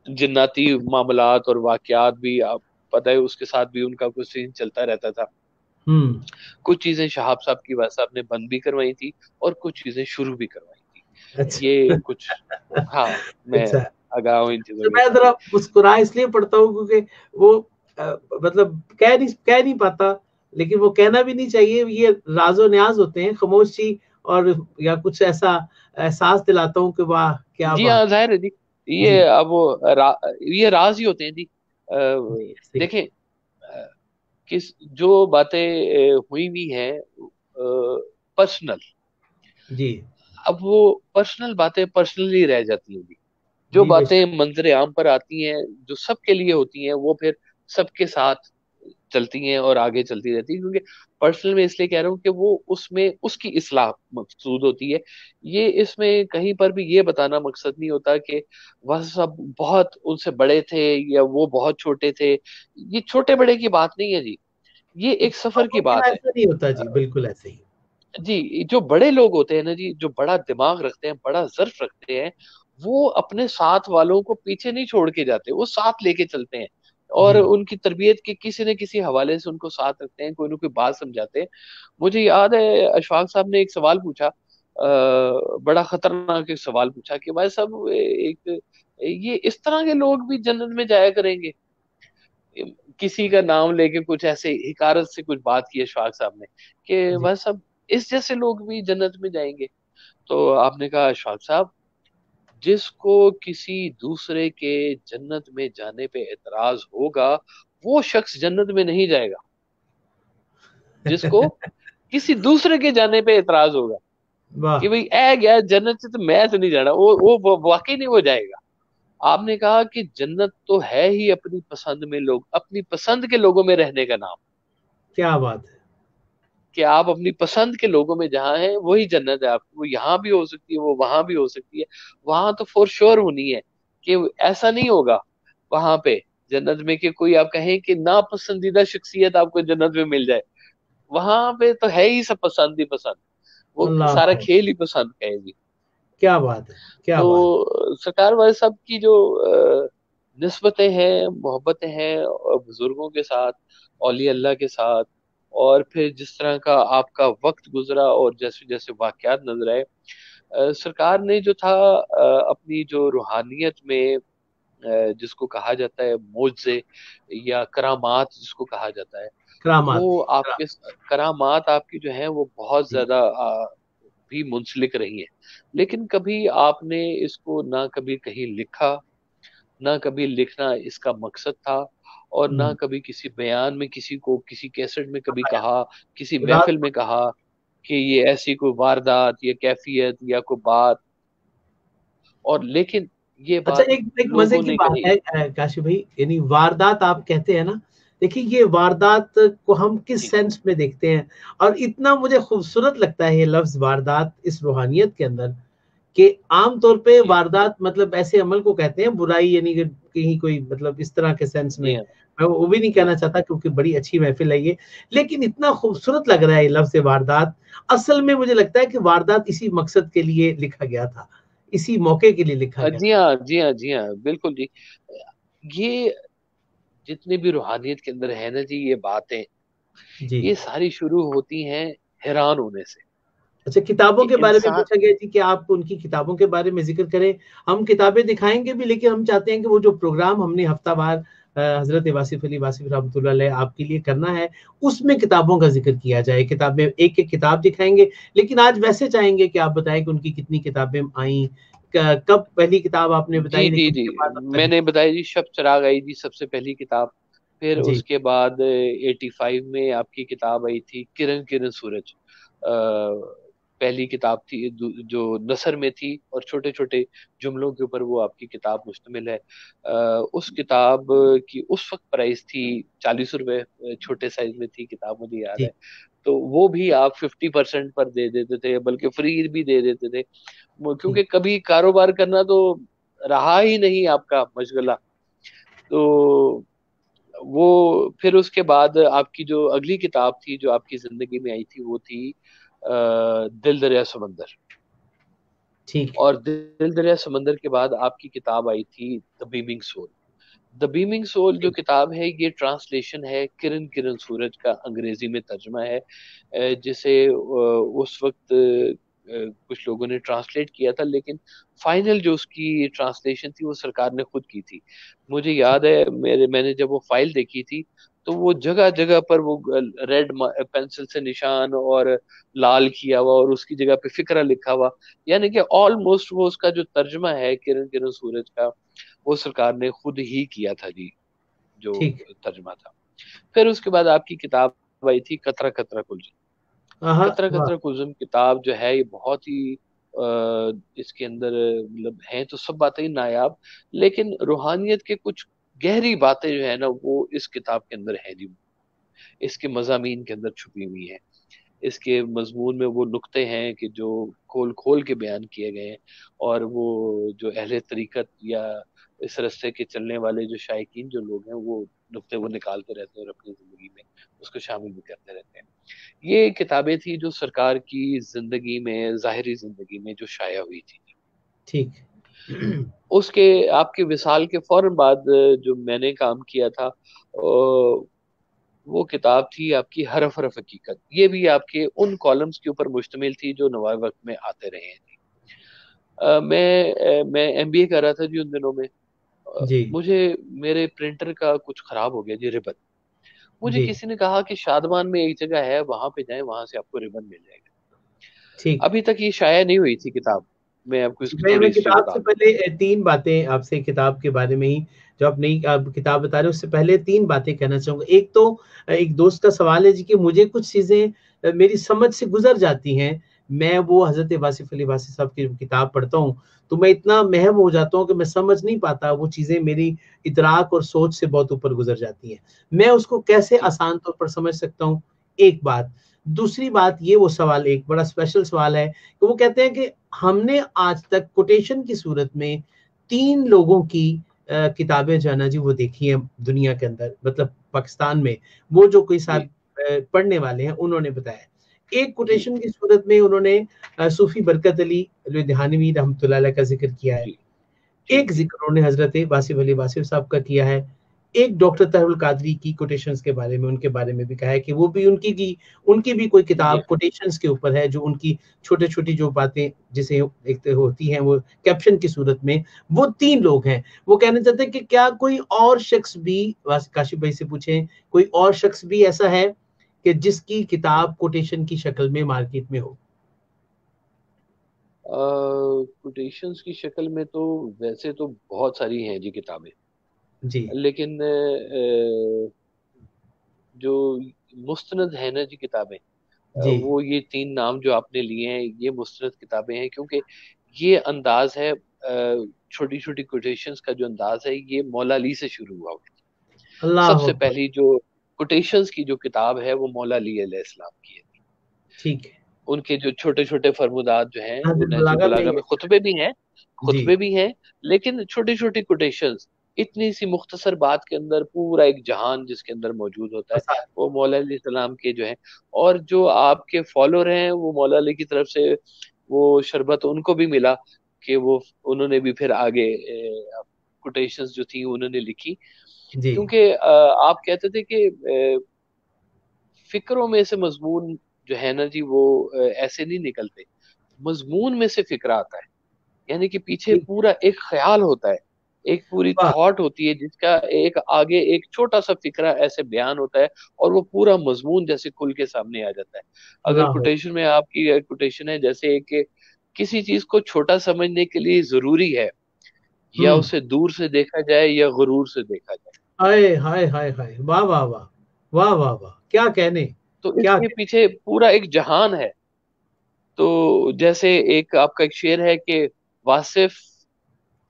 जिन्नाती मामलात और वाकयात भी, आप पता है उसके साथ भी उनका कुछ सीन चलता रहता था। हम्म। कुछ चीजें शहाब साहब की वजह से आपने बंद भी करवाई थी, और कुछ चीजें शुरू भी करवाई थी। ये अच्छा कुछ, हाँ, मैं अच्छा। आगाह हूँ इन तो चीजों के मैं साथ। जरा मुस्कुरा इसलिए पढ़ता हूँ क्योंकि वो मतलब कह नहीं पाता, लेकिन वो कहना भी नहीं चाहिए, ये राजो न्याज होते हैं, खामोशी और या कुछ ऐसा एहसास दिलाता हूँ कि वाह क्या जी बात। हाँ, जाहिर है जी। ये जी अब वो ये राज ही होते हैं जी। जी ऐसे ही। देखें, किस जो बातें हुई भी हैं पर्सनल, जी अब वो पर्सनल बातें पर्सनली रह जाती हैं। जो जी बेशक। बातें मंजरे आम पर आती हैं, जो सबके लिए होती हैं, वो फिर सबके साथ चलती हैं और आगे चलती रहती हैं, क्योंकि पर्सनल में इसलिए कह रहा हूँ कि वो उसमें उसकी इस्लाह मकसूद होती है। ये इसमें कहीं पर भी ये बताना मकसद नहीं होता कि वह सब बहुत उनसे बड़े थे या वो बहुत छोटे थे। ये छोटे बड़े की बात नहीं है जी, ये एक सफर की मुमकिन बात है। ऐसा नहीं होता जी, बिल्कुल ऐसे ही। जी, जो बड़े लोग होते हैं ना जी, जो बड़ा दिमाग रखते हैं, बड़ा ज़र्फ रखते हैं, वो अपने साथ वालों को पीछे नहीं छोड़ के जाते, वो साथ लेके चलते हैं, और जी उनकी तरबियत के किसी न किसी हवाले से उनको साथ रखते हैं, कोई ना कोई बात समझाते हैं। मुझे याद है अशफाक साहब ने एक सवाल पूछा, बड़ा खतरनाक एक सवाल पूछा कि भाई साहब, एक ये इस तरह के लोग भी जन्नत में जाया करेंगे? किसी का नाम लेके कुछ ऐसे हिकारत से कुछ बात की अशफाक साहब ने कि जी। भाई साहब, इस जैसे लोग भी जन्नत में जाएंगे? तो आपने कहा अशफाक साहब, जिसको किसी दूसरे के जन्नत में जाने पे एतराज होगा, वो शख्स जन्नत में नहीं जाएगा। जिसको किसी दूसरे के जाने पे एतराज होगा वाह। कि भाई ऐ गया जन्नत से, तो मैं तो नहीं जाना, वो वाकई नहीं वो जाएगा। आपने कहा कि जन्नत तो है ही अपनी पसंद में, लोग अपनी पसंद के लोगों में रहने का नाम, क्या बात है। कि आप अपनी पसंद के लोगों में जहां हैं वही जन्नत है आपकी। वो यहाँ भी हो सकती है, वो वहां भी हो सकती है। वहां तो फॉर श्योर होनी है कि ऐसा नहीं होगा वहां पे जन्नत में कि कोई आप कहें कि ना पसंदीदा शख्सियत आपको जन्नत में मिल जाए। वहां पे तो है ही सब पसंद ही पसंद, वो अल्लाह। सारा खेल ही पसंद का है जी। क्या बात है, क्या बात। तो सरकार वाले साहब की जो निस्बतें हैं, मोहब्बतें हैं, और बुजुर्गों के साथ, औलिया अल्लाह के साथ, और फिर जिस तरह का आपका वक्त गुजरा और जैसे जैसे वाकयात नजर आए, सरकार ने जो था अपनी जो रूहानियत में जिसको कहा जाता है मोजे या करामात जिसको कहा जाता है, करामात वो थी। आपके करामात आपकी जो है वो बहुत जी। ज्यादा भी मुंसलिक रही है, लेकिन कभी आपने इसको ना कभी कहीं लिखा, ना कभी लिखना इसका मकसद था, और ना हम्म। कभी किसी बयान में किसी को किसी कैसेट में कभी बताया। कहा, किसी रात महफिल को। में कहा कि ये ऐसी कोई वारदात या कैफियत या कोई बात, और लेकिन ये अच्छा, बात एक एक मजे लोगों की ने बात कही। है काशिफ भाई, यानी वारदात आप कहते हैं ना, देखिए ये वारदात को हम किस जी सेंस में देखते हैं, और इतना मुझे खूबसूरत लगता है ये लफ्ज वारदात इस रूहानियत के अंदर, कि आमतौर पे जी वारदात मतलब ऐसे अमल को कहते हैं, बुराई यानी कि कहीं कोई मतलब इस तरह के सेंस में, जी हाँ मैं वो भी नहीं जी कहना चाहता क्योंकि बड़ी अच्छी महफिल है ये, लेकिन इतना खूबसूरत लग रहा है ये लफ्ज वारदात। असल में मुझे लगता है कि वारदात इसी मकसद के लिए लिखा गया था, इसी मौके के लिए लिखा गया जी था। हाँ जी हाँ जी हाँ बिल्कुल जी। ये जितने भी रूहानियत के अंदर है ना जी, ये बातें, जी। ये सारी शुरू होती हैं हैरान होने से अच्छा, किताबों कि के बारे में इंसान। पूछा गया जी कि आप उनकी किताबों के बारे में जिक्र करें। हम किताबें दिखाएंगे भी, लेकिन हम चाहते हैं कि वो जो प्रोग्राम हमने हफ्तावार हजरत वासिफ अली वासिफ रहमतुल्लाह अलैह आपके लिए करना है, उसमें किताबों का जिक्र किया जाए। किताबें एक एक किताब दिखाएंगे, लेकिन आज वैसे चाहेंगे कि आप बताएं कि उनकी कितनी किताबें आई, कब पहली किताब आपने जी बताई, जी लेकिन जी, उसके बाद अब तक। मैंने बताया जी, शब चराग आई जी सबसे पहली किताब। फिर जी। उसके बाद 85 में आपकी किताब आई थी किरण किरण सूरज। पहली किताब थी जो नसर में थी, और छोटे छोटे जुमलों के ऊपर वो आपकी किताब मुश्तमिल है। उस किताब की उस वक्त प्राइस थी 40 रुपए, छोटे साइज में थी किताब, मुझे याद है। जी। तो वो भी आप 50% पर दे देते थे, बल्कि फ्री भी दे देते थे, जी। क्योंकि कभी कारोबार करना तो रहा ही नहीं आपका मशगला। तो वो, फिर उसके बाद आपकी जो अगली किताब थी जो आपकी जिंदगी में आई थी, वो थी दिल दरिया समंदर। ठीक है। और दिल दरिया समंदर के बाद आपकी किताब आई थी the beaming soul. The beaming soul जो ठीक। किताब है, ये ट्रांसलेशन है किरण किरण सूरज का, अंग्रेजी में तर्जमा है, जिसे उस वक्त कुछ लोगों ने ट्रांसलेट किया था, लेकिन फाइनल जो उसकी ट्रांसलेशन थी वो सरकार ने खुद की थी। मुझे ठीक। याद है, मैंने जब वो फाइल देखी थी, तो वो जगह जगह पर वो रेड पेंसिल से निशान और लाल किया हुआ, और उसकी जगह पे फिक्रा लिखा हुआ, यानी कि ऑलमोस्ट वो उसका जो तर्जमा है किरण किरण सूरज का, वो सरकार ने खुद ही किया था जी, जो ठीक। तर्जमा था। फिर उसके बाद आपकी किताब आई थी कतरा कतरा कुलजम। हाँ। कतरा वाह। कतरा कुलजम किताब जो है, ये बहुत ही इसके अंदर मतलब हैं तो सब बातें ही नायाब, लेकिन रूहानियत के कुछ गहरी बातें जो है ना, वो इस किताब के अंदर है जी, इसके मजामीन के अंदर छुपी हुई हैं। इसके मजमून में वो नुक्ते हैं कि जो खोल खोल के बयान किए गए हैं, और वो जो अहले तरीकत या इस रास्ते के चलने वाले जो शायकीन जो लोग हैं, वो नुक्ते वो निकालते रहते हैं और अपनी जिंदगी में उसको शामिल भी करते रहते हैं। ये किताबें थी जो सरकार की जिंदगी में, जाहिरी जिंदगी में जो शाया हुई थी। ठीक। उसके आपके विसाल के फौरन बाद जो मैंने काम किया था, वो किताब थी आपकी हरफ हरफ हकीकत। ये भी आपके उन कॉलम्स के ऊपर मुश्तमिल थी जो नवाब वक्त में आते रहे हैं। मैं एमबीए कर रहा था जी उन दिनों में। जी। मुझे मेरे प्रिंटर का कुछ खराब हो गया जी, रिबन। मुझे जी। किसी ने कहा कि शादमान में एक जगह है, वहां पे जाएं, वहां से आपको रिबन मिल जाएगा। ठीक। अभी तक ये शाया नहीं हुई थी किताब, मैं आपको जी, इसकी मैं थोड़ी हिस्ट्री किताब बता से दूं। पहले तीन बातें आपसे किताब के बारे में ही, जो आप नई किताब बता रहे हो उससे पहले तीन बातें कहना चाहूंगा। एक तो एक दोस्त का सवाल है जी कि मुझे कुछ चीजें मेरी समझ से गुजर जाती हैं। मैं वो हजरत वासिफ अली वासिफ साहब की किताब पढ़ता हूँ, तो मैं इतना महव हो जाता हूँ कि मैं समझ नहीं पाता, वो चीजें मेरी इदराक और सोच से बहुत ऊपर गुजर जाती हैं। मैं उसको कैसे जी आसान तौर पर समझ सकता हूँ, एक बात। दूसरी बात, ये वो सवाल एक बड़ा स्पेशल सवाल है कि वो कहते हैं कि हमने आज तक कोटेशन की सूरत में तीन लोगों की किताबें जो है ना जी वो देखी है दुनिया के अंदर, मतलब पाकिस्तान में, वो जो कोई साथ जी पढ़ने वाले हैं उन्होंने बताया। एक जी कोटेशन की सूरत में उन्होंने सूफी बरकत अली लुधियानवी रहमतुल्लाह अलैह का जिक्र किया है। जी जी एक जिक्र उन्होंने हजरत वासिफ अली वासिफ साहब का किया है। एक डॉक्टर तहरुल कादरी की कोटेशंस के बारे में, उनके बारे में भी कहा है कि वो भी उनकी भी कोई जी किताब कोटेशंस के ऊपर है, जो उनकी छोटी-छोटी जो बातें जिसे एक तो होती हैं वो कैप्शन की सूरत में, वो 3 लोग हैं। वो कहना चाहते हैं कि क्या कोई और शख्स भी, काशिफ भाई से पूछें, कोई और शख्स भी ऐसा है कि जिसकी किताब कोटेशन की शक्ल में मार्केट में हो? कोटेशंस की शक्ल में तो वैसे तो बहुत सारी हैं जी किताबें, जी, लेकिन जो मुस्तनद है ना जी किताबें, जी। वो ये 3 नाम जो आपने लिए हैं ये मुस्तनद किताबें हैं, क्योंकि ये अंदाज है, छोटी छोटी कोटेशंस का जो अंदाज है ये मौला अली से शुरू हुआ। अल्लाहु सबसे अकबर! पहली जो कोटेशंस की जो किताब है वो मौला अली अलैहिस्सलाम की है। ठीक है। उनके जो छोटे छोटे फरमुदात जो हैं वो नहजुल नहजुल बलागा में ही बलागा है। में खुतबे भी हैं, जी, खुतबे भी हैं, लेकिन छोटी छोटी कोटेशंस इतनी सी मुख्तसर बात के अंदर पूरा एक जहान जिसके अंदर मौजूद होता है, फसाद। वो मौला अली सलाम के जो है। और जो आपके फॉलोअर हैं वो मौला अली की तरफ से वो शरबत उनको भी मिला कि वो उन्होंने भी फिर आगे कोटेशंस जो थी उन्होंने लिखी। जी, क्योंकि आप कहते थे कि फिक्रों में से मजमून जो है ना जी वो ऐसे नहीं निकलते, मजमून में से फिक्रा आता है। यानी कि पीछे ठीक। पूरा एक ख्याल होता है, एक पूरी वाह! थॉट होती है जिसका एक आगे एक छोटा सा फिक्रा ऐसे बयान होता है, और वो पूरा मजमून जैसे खुल के सामने आ जाता है। अगर अल्लाहु कोटेशन में आपकी कोटेशन है जैसे कि किसी चीज को छोटा समझने के लिए जरूरी है या हुँ। उसे दूर से देखा जाए या गुरूर से देखा जाए। हाय, हाय, हाय, हाय! वाह, वाह, वाह! वाह, वाह, वाह! क्या कहने, तो क्या इसके कहने। पीछे पूरा एक जहान है। तो जैसे एक आपका एक शेर है कि वासिफ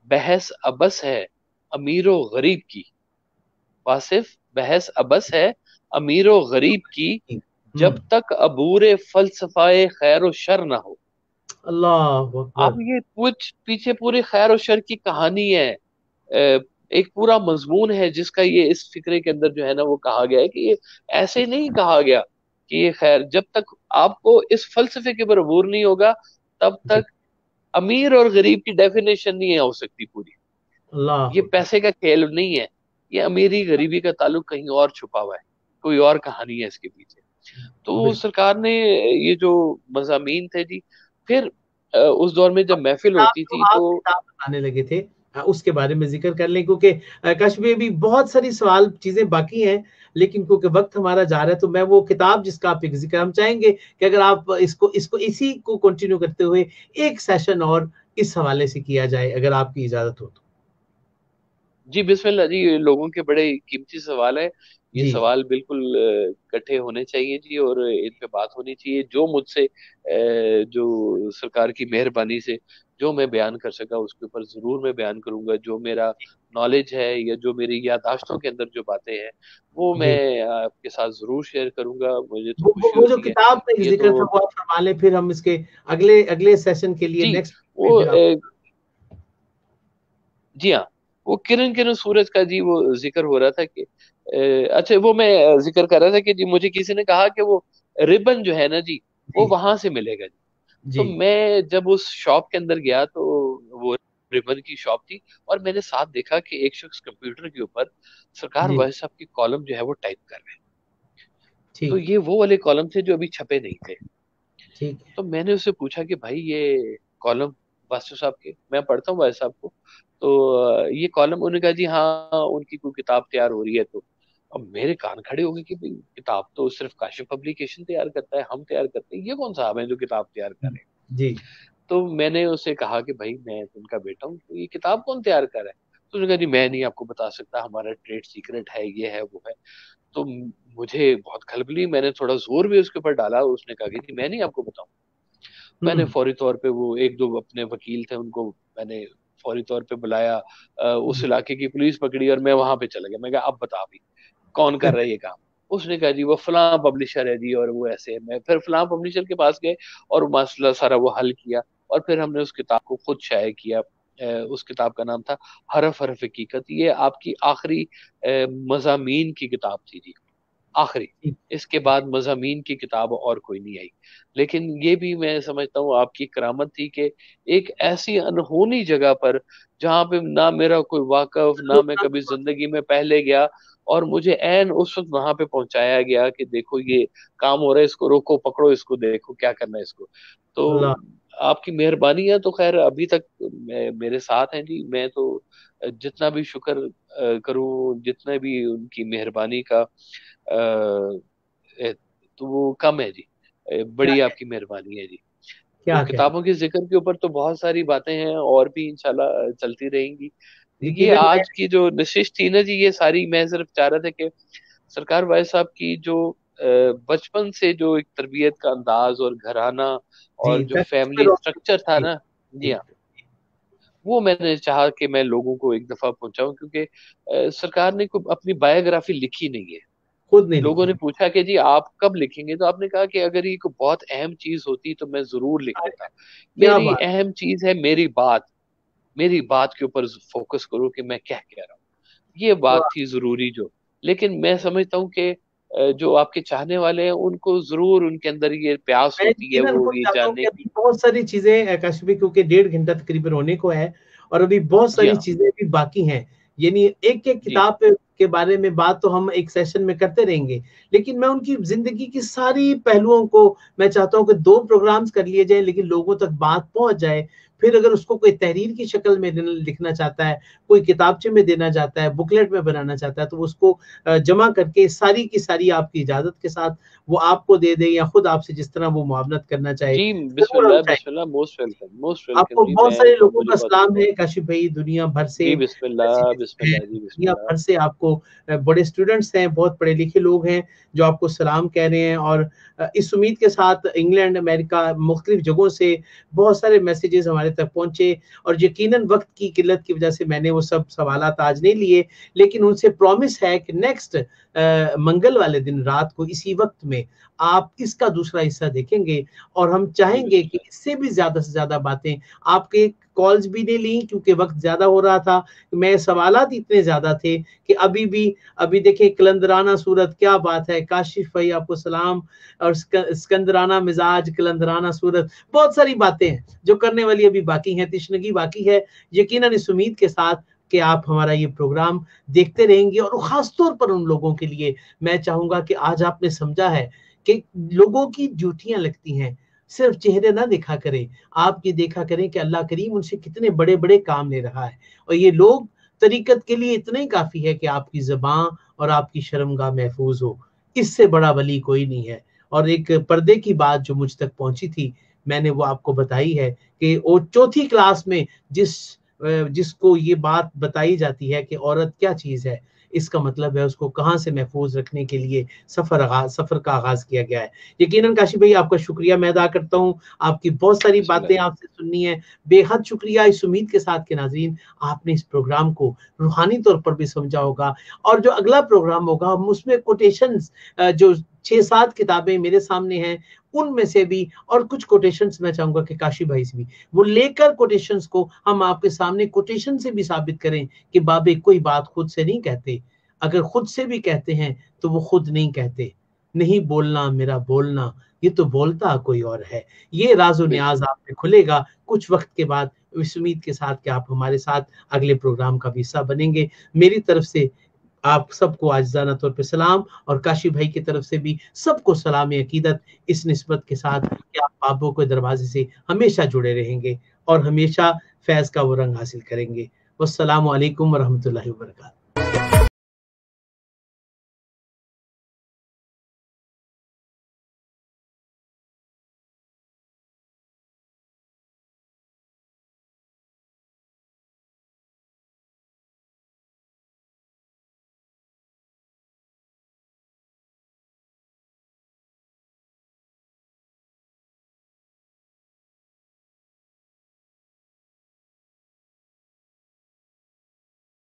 बहस अबस है अमीरो गरीब की, वासिफ बहस अबस है अमीरो गरीब की, हुँ। जब तक अबूरे फलसफाए खैर व शर ना हो। अल्लाहु अब अकबर! ये कुछ पीछे पूरी खैर और शर की कहानी है, एक पूरा मजमून है जिसका ये इस फिक्रे के अंदर जो है ना वो कहा गया है कि ये ऐसे नहीं कहा गया कि ये खैर, जब तक आपको इस फलसफे के ऊपर अबूर नहीं होगा तब जी, तक अमीर और गरीब की डेफिनेशन नहीं हो सकती पूरी। ये अल्लाहु अकबर! पैसे का खेल नहीं है, ये अमीरी गरीबी का ताल्लुक कहीं और छुपा हुआ है, कोई और कहानी है इसके पीछे। तो बिल्कुल। सरकार ने ये जो मजामीन थे जी, फिर उस दौर में जब महफिल किताब होती जो थी आप तो किताब बताने लगे थे, उसके बारे में ज़िक्र कर लें, क्योंकि काश में भी बहुत सारी सवाल चीज़ें बाकी हैं, लेकिन क्योंकि वक़्त हमारा जा रहा है, तो मैं वो किताब जिसका आप एक ज़िक्र हम चाहेंगे कि अगर आप इसको इसको इसी को कंटिन्यू करते हुए एक सेशन और इस हवाले से किया जाए, अगर आपकी इजाज़त हो तो? जी बिस्मिल्लाह जी, ये लोगों के बड़े कीमती सवाल है। ये जी, सवाल बिल्कुल इकट्ठे होने चाहिए जी, और इन पे बात होनी चाहिए। जो मुझसे जो सरकार की मेहरबानी से जो मैं बयान कर सका उसके ऊपर जरूर मैं बयान करूंगा। जो मेरा नॉलेज है या जो मेरी याददाश्तों के अंदर जो बातें हैं वो जी। मैं आपके साथ जरूर शेयर करूंगा। मुझे तो खुशी वो जो होती है। किताब का एक ये ज़िक्र था, तो वो आप फरमा लें, फिर हम इसके अगले अगले सेशन के लिए जी नेक्स्ट वो में फिर आप। जी हाँ, वो किरण किरण सूरज का जी वो जिक्र हो रहा था कि अच्छा वो मैं जिक्र कर रहा था कि जी मुझे किसी ने कहा कि वो रिबन जो है ना जी वो जी, वहां से मिलेगा जी। तो जी, मैं जब उस शॉप के अंदर गया तो वो रिबन की शॉप थी, और मैंने साथ देखा कि एक शख्स कंप्यूटर के ऊपर सरकार जी, वाहिद साहब की कॉलम जो है वो टाइप कर रहे हैं। तो ठीक है, ये वो वाले कॉलम थे जो अभी छपे नहीं थे। ठीक है। तो मैंने उससे पूछा कि भाई ये कॉलम वास्तु साहब के, मैं पढ़ता हूँ वास्तु साहब को, तो ये कॉलम, उन्होंने कहा जी हाँ उनकी कोई किताब तैयार हो रही है। तो अब मेरे कान खड़े हो गए कि भाई किताब तो सिर्फ काशिफ पब्लिकेशन तैयार करता है, हम तैयार करते हैं, ये कौन साहब है जो किताब तैयार कर रहे हैं। जी, तो मैंने उससे कहा कि भाई मैं उनका बेटा हूँ, तो ये किताब कौन तैयार कर रहा है। तो उसने कहा जी मैं नहीं आपको बता सकता, हमारा ट्रेड सीक्रेट है, ये है वो है। तो मुझे बहुत खलबली, मैंने थोड़ा जोर भी उसके ऊपर डाला, उसने कहा कि जी मैं नहीं आपको बताऊं। हुँ, मैंने फौरी तौर पे वो एक दो अपने वकील थे उनको मैंने फौरी तौर पे बुलाया, उस जी, इलाके की पुलिस पकड़ी और मैं वहां पे चला गया। मैं कहा अब बता अभी कौन कर रहा है ये काम। उसने कहा जी वो फलां पब्लिशर है जी, और वो ऐसे है। मैं फिर फलां पब्लिशर के पास गए और वो मसला सारा वो हल किया, और फिर हमने उस किताब को खुद शाये किया। उस किताब का नाम था हरफ हरफ हकीकत। ये आपकी आखिरी मजामीन की किताब थी जी। आखिरी, इसके बाद मज़ामीन की किताब और कोई नहीं आई। लेकिन ये भी मैं समझता हूँ आपकी करामत थी कि एक ऐसी अनहोनी जगह पर, जहाँ पे ना मेरा कोई वाकफ, ना मैं कभी जिंदगी में पहले गया, और मुझे ऐन उस वक्त वहां पे पहुंचाया गया कि देखो ये काम हो रहा है, इसको रोको, पकड़ो इसको, देखो क्या करना है इसको। तो अल्लाह। आपकी मेहरबानी है तो खैर अभी तक मेरे साथ हैं जी। मैं तो जितना भी शुक्र करूं, जितना भी उनकी मेहरबानी का तो वो कम है जी। क्या बड़ी है, आपकी मेहरबानी है जी। तो क्या कहें। किताबों के जिक्र के ऊपर तो बहुत सारी बातें हैं, और भी इंशाल्लाह चलती रहेंगी। ये यकीनन मैं। आज की जो नशिश थी ना जी, ये सारी मैं सिर्फ चाह रहा था कि सरकार वाइस साहब की जो बचपन से जो एक तरबियत का अंदाज और घराना जी, और जो मैं उस पे फैमिली रोशनी। स्ट्रक्चर था जी। ना, जी जी। हाँ, वो मैंने चाहा कि मैं लोगों को एक दफा पहुंचाऊं, क्योंकि सरकार ने कोई अपनी बायोग्राफी लिखी नहीं है। खुद नहीं लोगों लिखी। ने पूछा कि जी आप कब लिखेंगे, तो आपने कहा कि अगर ये कोई बहुत अहम चीज होती तो मैं जरूर लिख देता। क्या मेरी बात। अहम चीज है मेरी बात, मेरी बात के ऊपर फोकस करो कि मैं क्या कह रहा हूँ। ये बात वाह। थी जरूरी जो। लेकिन मैं समझता हूँ कि जो आपके चाहने वाले हैं उनको जरूर उनके अंदर ये प्यास मैं होती है, यकीनन वो खुद ये चाहता हूँ जानने कि की। अभी बहुत सारी चीजें काशिफ, क्योंकि 1.5 घंटा तकरीबन होने को है और अभी बहुत जी सारी हाँ। चीजें भी बाकी हैं। यानी एक एक जी किताब के बारे में बात तो हम एक सेशन में करते रहेंगे, लेकिन मैं उनकी जिंदगी की सारी पहलुओं को मैं चाहता हूँ कि 2 प्रोग्राम्स कर लिए जाए, लेकिन लोगों तक बात पहुंच जाए। फिर अगर उसको कोई तहरीर की शक्ल में लिखना चाहता है, कोई किताबचे में देना चाहता है, बुकलेट में बनाना चाहता है, तो उसको जमा करके सारी की सारी आपकी इजाजत के साथ वो आपको दे दे, या खुद आपसे जिस तरह वो मुआवनत करना चाहे, जी, जरूर हम बिस्मिल्लाह चाहेंगे। बिस्मिल्लाह, मोस्ट वेलकम आपको जी। बहुत मैं सारे तो लोगों मुझे का बहुत सलाम है काशिफ भाई, दुनिया भर से जी बिस्मिल्लाह मैसेजेस हैं, बिस्मिल्लाह जी दुनिया बिस्मिल्लाह। भर से आपको बड़े स्टूडेंट्स हैं, बहुत पढ़े लिखे लोग हैं जो आपको सलाम कह रहे हैं। और इस उम्मीद के साथ इंग्लैंड, अमेरिका, मुख्तलिफ जगहों से बहुत सारे मैसेजेस हमारे तक पहुंचे। और यकीनन वक्त की किल्लत की वजह से मैंने वो सब सवालात आज नहीं लिए, लेकिन उनसे प्रॉमिस है कि नेक्स्ट मंगल वाले दिन रात को इसी वक्त में आप इसका दूसरा हिस्सा देखेंगे। और हम जी चाहेंगे कि बिस्मिल्लाह। इससे भी ज्यादा से ज्यादा बातें, आपके कॉल्स भी नहीं ली क्योंकि वक्त ज्यादा हो रहा था, मैं सवालात इतने ज्यादा थे कि अभी देखिए कलंदराना सूरत, क्या बात है काशिफ भाई, आपको सलाम। और सिकंदराना मिजाज, कलंदराना सूरत, बहुत सारी बातें हैं जो करने वाली अभी बाकी हैं, तिश्नगी बाकी है। यकीनन इस उम्मीद के साथ कि आप हमारा ये प्रोग्राम देखते रहेंगे। और खास तौर पर उन लोगों के लिए मैं चाहूंगा कि आज आपने समझा है कि लोगों की ड्यूटियां लगती हैं, सिर्फ चेहरे ना दिखा करें, आप ये देखा करें कि अल्लाह करीम उनसे कितने बड़े बड़े काम ले रहा है। और ये लोग तरीकत के लिए इतना ही काफी है कि आपकी ज़बान और आपकी शर्मगाह महफूज हो, इससे बड़ा वली कोई नहीं है। और एक पर्दे की बात जो मुझ तक पहुंची थी, मैंने वो आपको बताई है कि वो चौथी क्लास में जिसको ये बात बताई जाती है कि औरत क्या चीज है, इसका मतलब है उसको कहाँ से महफूज रखने के लिए सफर का आगाज किया गया है। यकीनन काशिफ भाई, आपका शुक्रिया मैं अदा करता हूँ। आपकी बहुत सारी बिस्मिल्लाह बातें जी। आपसे सुननी है, बेहद शुक्रिया। इस उम्मीद के साथ के नाजरीन, आपने इस प्रोग्राम को रूहानी तौर पर भी समझा होगा। और जो अगला प्रोग्राम होगा हम उसमें कोटेशंस, जो 6-7 किताबें मेरे सामने हैं उनमें से भी, और कुछ कोटेशंस मैं चाहूंगा कि काशी भाई से भी वो लेकर कोटेशंस को हम आपके सामने कोटेशन से भी साबित करें कि बाबे कोई बात खुद से नहीं कहते, अगर खुद से भी कहते हैं तो वो खुद नहीं कहते। नहीं बोलना मेरा बोलना, ये तो बोलता कोई और है। ये राज़ो न्याज़ बिल्कुल। आप में खुलेगा कुछ वक्त के बाद, इस उम्मीद के साथ कि आप हमारे साथ अगले प्रोग्राम का भी हिस्सा बनेंगे। मेरी तरफ से आप सबको आजिज़ाना तौर पे सलाम, और काशी भाई की तरफ से भी सबको सलाम अकीदत, इस निस्बत के साथ कि आप बाबों के दरवाजे से हमेशा जुड़े रहेंगे और हमेशा फैज़ का वो रंग हासिल करेंगे। वस्सलामु अलैकुम व रहमतुल्लाहि व बरकातहू।